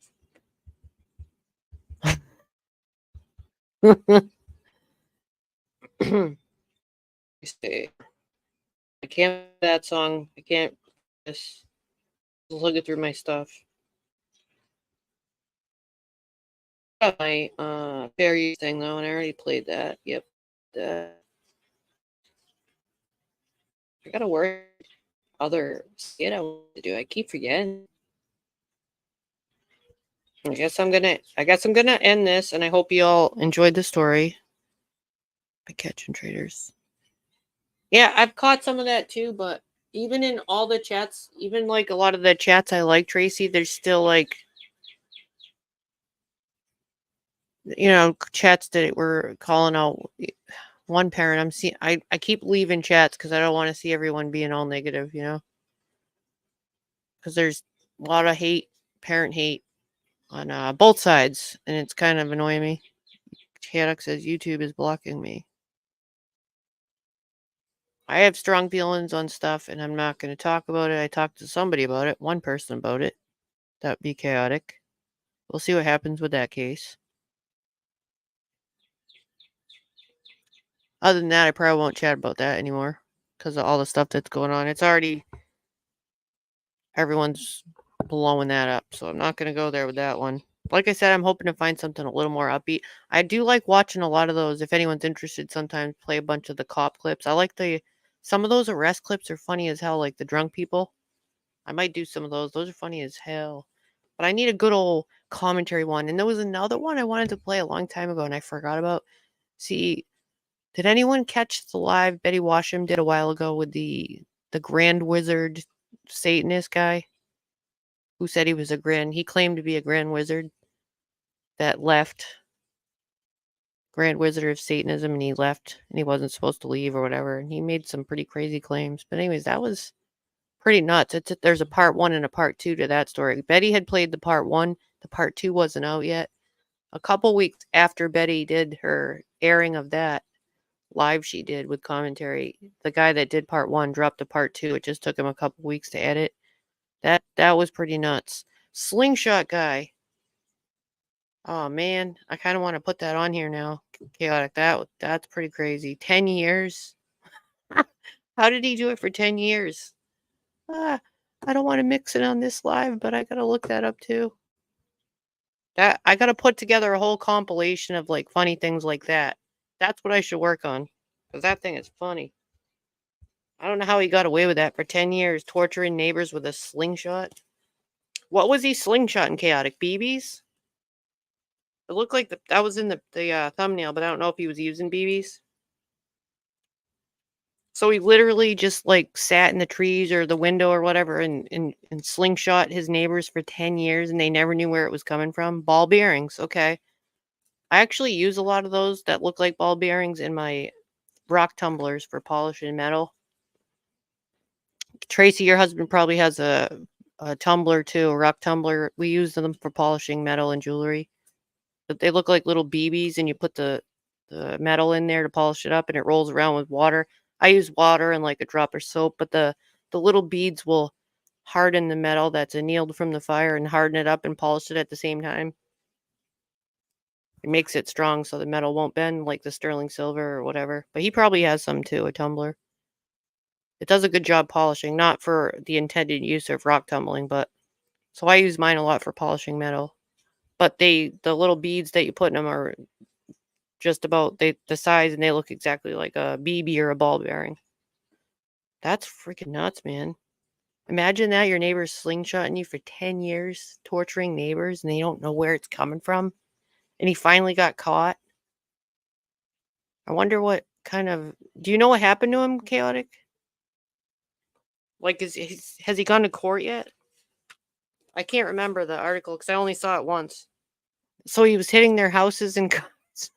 See. I can't that song. I can't just looking through my stuff. My fair use thing though, and I already played that. Yep. I gotta work other skit I want to do. I keep forgetting. I guess I'm gonna end this, and I hope you all enjoyed the story. By catching traders. Yeah, I've caught some of that too, but even in all the chats, even like a lot of the chats I like, Tracy, there's still like, you know, chats that were calling out one parent. I'm seeing, I keep leaving chats because I don't want to see everyone being all negative, you know, because there's a lot of hate, parent hate on both sides, and it's kind of annoying me. Chaddock says YouTube is blocking me. I have strong feelings on stuff, and I'm not going to talk about it. I talked to somebody about it, one person about it. That would be chaotic. We'll see what happens with that case. Other than that, I probably won't chat about that anymore. because of all the stuff that's going on. It's already, everyone's blowing that up. So I'm not going to go there with that one. Like I said, I'm hoping to find something a little more upbeat. I do like watching a lot of those. If anyone's interested, sometimes play a bunch of the cop clips. I like some of those arrest clips are funny as hell, like the drunk people. I might do some of those. Those are funny as hell. But I need a good old commentary one. And there was another one I wanted to play a long time ago and I forgot about. See, did anyone catch the live Betty Washam did a while ago with the Grand Wizard Satanist guy? Who said he was he claimed to be a Grand Wizard that left, Grand Wizard of Satanism, and he left and he wasn't supposed to leave or whatever. And he made some pretty crazy claims. But anyways, that was pretty nuts. There's a part 1 and a part 2 to that story. Betty had played the part 1. The part 2 wasn't out yet. A couple weeks after Betty did her airing of that live she did with commentary, the guy that did part 1 dropped a part 2. It just took him a couple weeks to edit. That was pretty nuts. Slingshot guy. Oh man, I kind of want to put that on here now. Chaotic. That's pretty crazy. 10 years. How did he do it for 10 years? I don't want to mix it on this live, but I gotta look that up too. I gotta put together a whole compilation of like funny things like that. That's what I should work on, because that thing is funny. I don't know how he got away with that for 10 years, torturing neighbors with a slingshot. What was he slingshotting, Chaotic? BBs? It looked like that was in the thumbnail, but I don't know if he was using BBs. So he literally just like sat in the trees or the window or whatever and slingshot his neighbors for 10 years and they never knew where it was coming from. Ball bearings. Okay. I actually use a lot of those that look like ball bearings in my rock tumblers for polishing metal. Tracy, your husband probably has a tumbler too, a rock tumbler. We use them for polishing metal and jewelry. But they look like little BBs and you put the metal in there to polish it up and it rolls around with water. I use water and like a drop of soap, but the little beads will harden the metal that's annealed from the fire and harden it up and polish it at the same time. It makes it strong so the metal won't bend like the sterling silver or whatever. But he probably has some too, a tumbler. It does a good job polishing, not for the intended use of rock tumbling, but so I use mine a lot for polishing metal. But the little beads that you put in them are just about the size and they look exactly like a BB or a ball bearing. That's freaking nuts, man. Imagine that your neighbor's slingshotting you for 10 years, torturing neighbors, and they don't know where it's coming from. And he finally got caught. I wonder what kind of... Do you know what happened to him, Chaotic? Like, has he gone to court yet? I can't remember the article because I only saw it once. So he was hitting their houses and guns.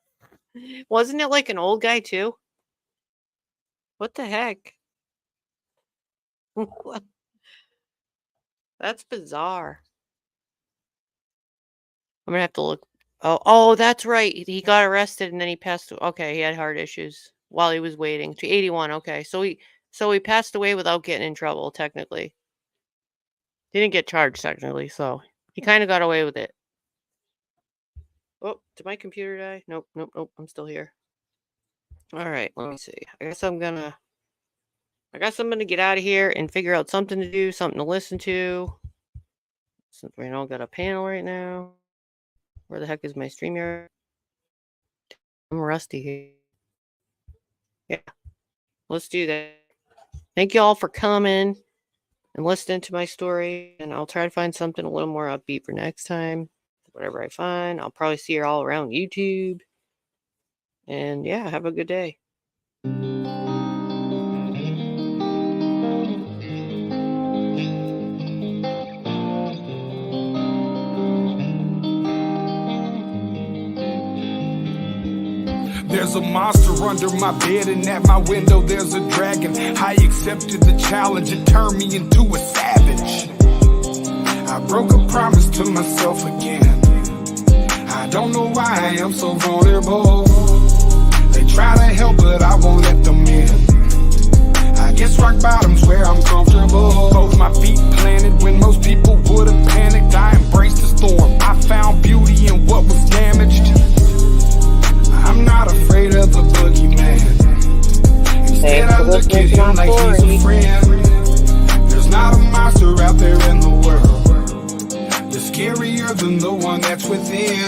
Wasn't it like an old guy too? What the heck? That's bizarre. I'm gonna have to look. Oh, that's right. He got arrested and then he passed. Okay, he had heart issues while he was waiting. To 81. Okay, so he passed away without getting in trouble. Technically, didn't get charged technically, so he kind of got away with it. Oh, did my computer die? Nope. I'm still here. All right, let me see. I guess I'm gonna get out of here and figure out something to do, something to listen to. Since we don't got a panel right now. Where the heck is my StreamYard? I'm rusty here. Yeah, let's do that. Thank you all for coming and listening to my story. And I'll try to find something a little more upbeat for next time. Whatever I find, I'll probably see you all around YouTube. And yeah, have a good day. There's a monster under my bed and at my window there's a dragon. I accepted the challenge, it turned me into a savage. I broke a promise to myself again. I don't know why I am so vulnerable. They try to help but I won't let them in. I guess rock bottom's where I'm comfortable. Both my feet planted when most people would have panicked. I embraced the storm, I found beauty in what was damaged. I'm not afraid of the boogeyman. Instead I look at him like than the one that's within.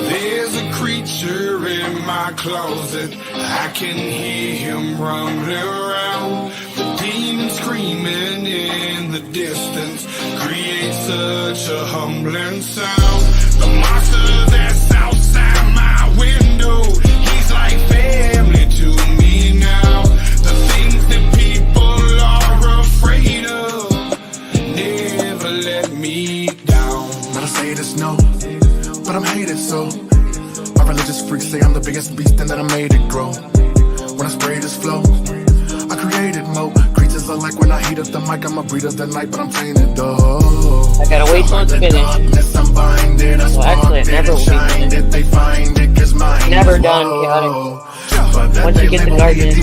There's a creature in my closet. I can hear him rumbling around. The demon screaming in the distance creates such a humbling sound. The monster that's outside my window, he's like family to me now. The things that people are afraid of never let me down. Not to say this no, but I'm hated so. My religious freaks say I'm the biggest beast and that I made it grow. When I spray this flow, I created mo. Creatures are like when I heat up the mic, I'm a breed of the night, but I'm tainted though. I gotta wait till it's finished. Well, actually, it never will be finished. Never done, chaotic. Once you get the darkness.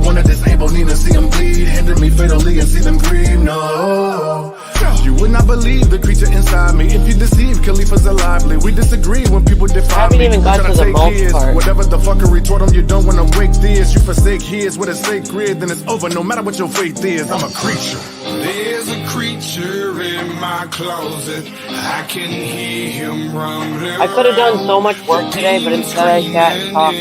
Wanna disable Nina, see them bleed. Hinder me fatally and see them grieve, no. You would not believe the creature inside me. If you deceive, Khalifa's lively. We disagree when people defy I haven't me. even got to the most part. Whatever the fuckery toward them, you don't wanna wake this. You forsake his with a sacred, then it's over. No matter what your faith is, I'm a creature. There's a creature in my closet. I can hear him rumbling. I could have done so much work today, but instead I sat and talked.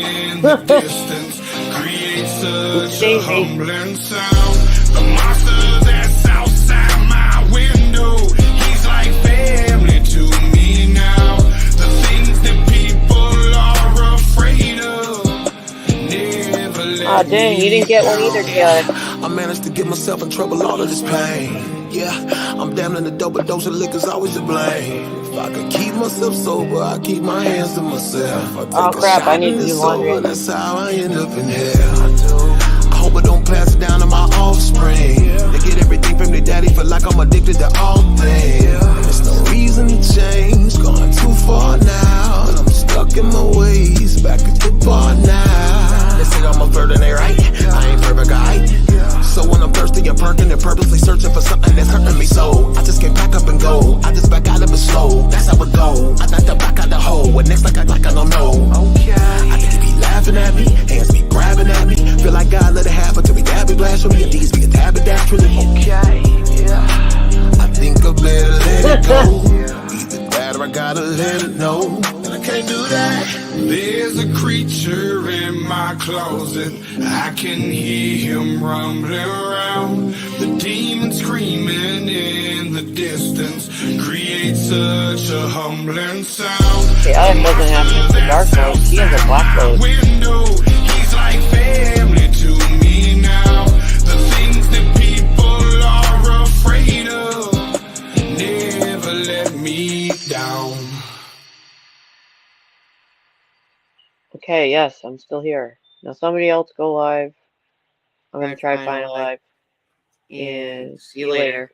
Creates such a humbling sound. The monster that's outside my window, he's like family to me now. The things that people are afraid of never let Aw, dang, you didn't get one either, chaotic. I managed to get myself in trouble, all of this pain. Yeah, I'm damned in the double dose of liquor's always to blame. If I could keep myself sober, I keep my hands to myself. Oh crap, I need to do laundry. That's how I end up in hell. I hope I don't pass it down to my offspring. They get everything from their daddy, feel like I'm addicted to all things. There's no reason to change, gone too far now. And I'm stuck in my ways, back at the bar now. They say I'm a flirt and they right, I ain't perfect, alright. So when I'm thirsty and perking and purposely searching for something that's hurting me so I just can't pack up and go, I just back out of it slow. That's how it go, I knock the back out the hole. What next like I don't know. Okay. I think you be laughing at me, hands be grabbing at me. Feel like God let it happen till we dab it blasphemy and these be a tab it naturally. Okay, yeah. I think I better let it go. Either that or I gotta let it know. And I can't do that. There's a creature in my closet. I can hear him rumbling around. The demon screaming in the distance creates such a humbling sound. The other doesn't have just the dark mode, he has a black mode. Window, he's like family to me now. The things that people are afraid of never let me down. Okay, yes, I'm still here. Now somebody else go live. I'm gonna try to find it live. And see you later.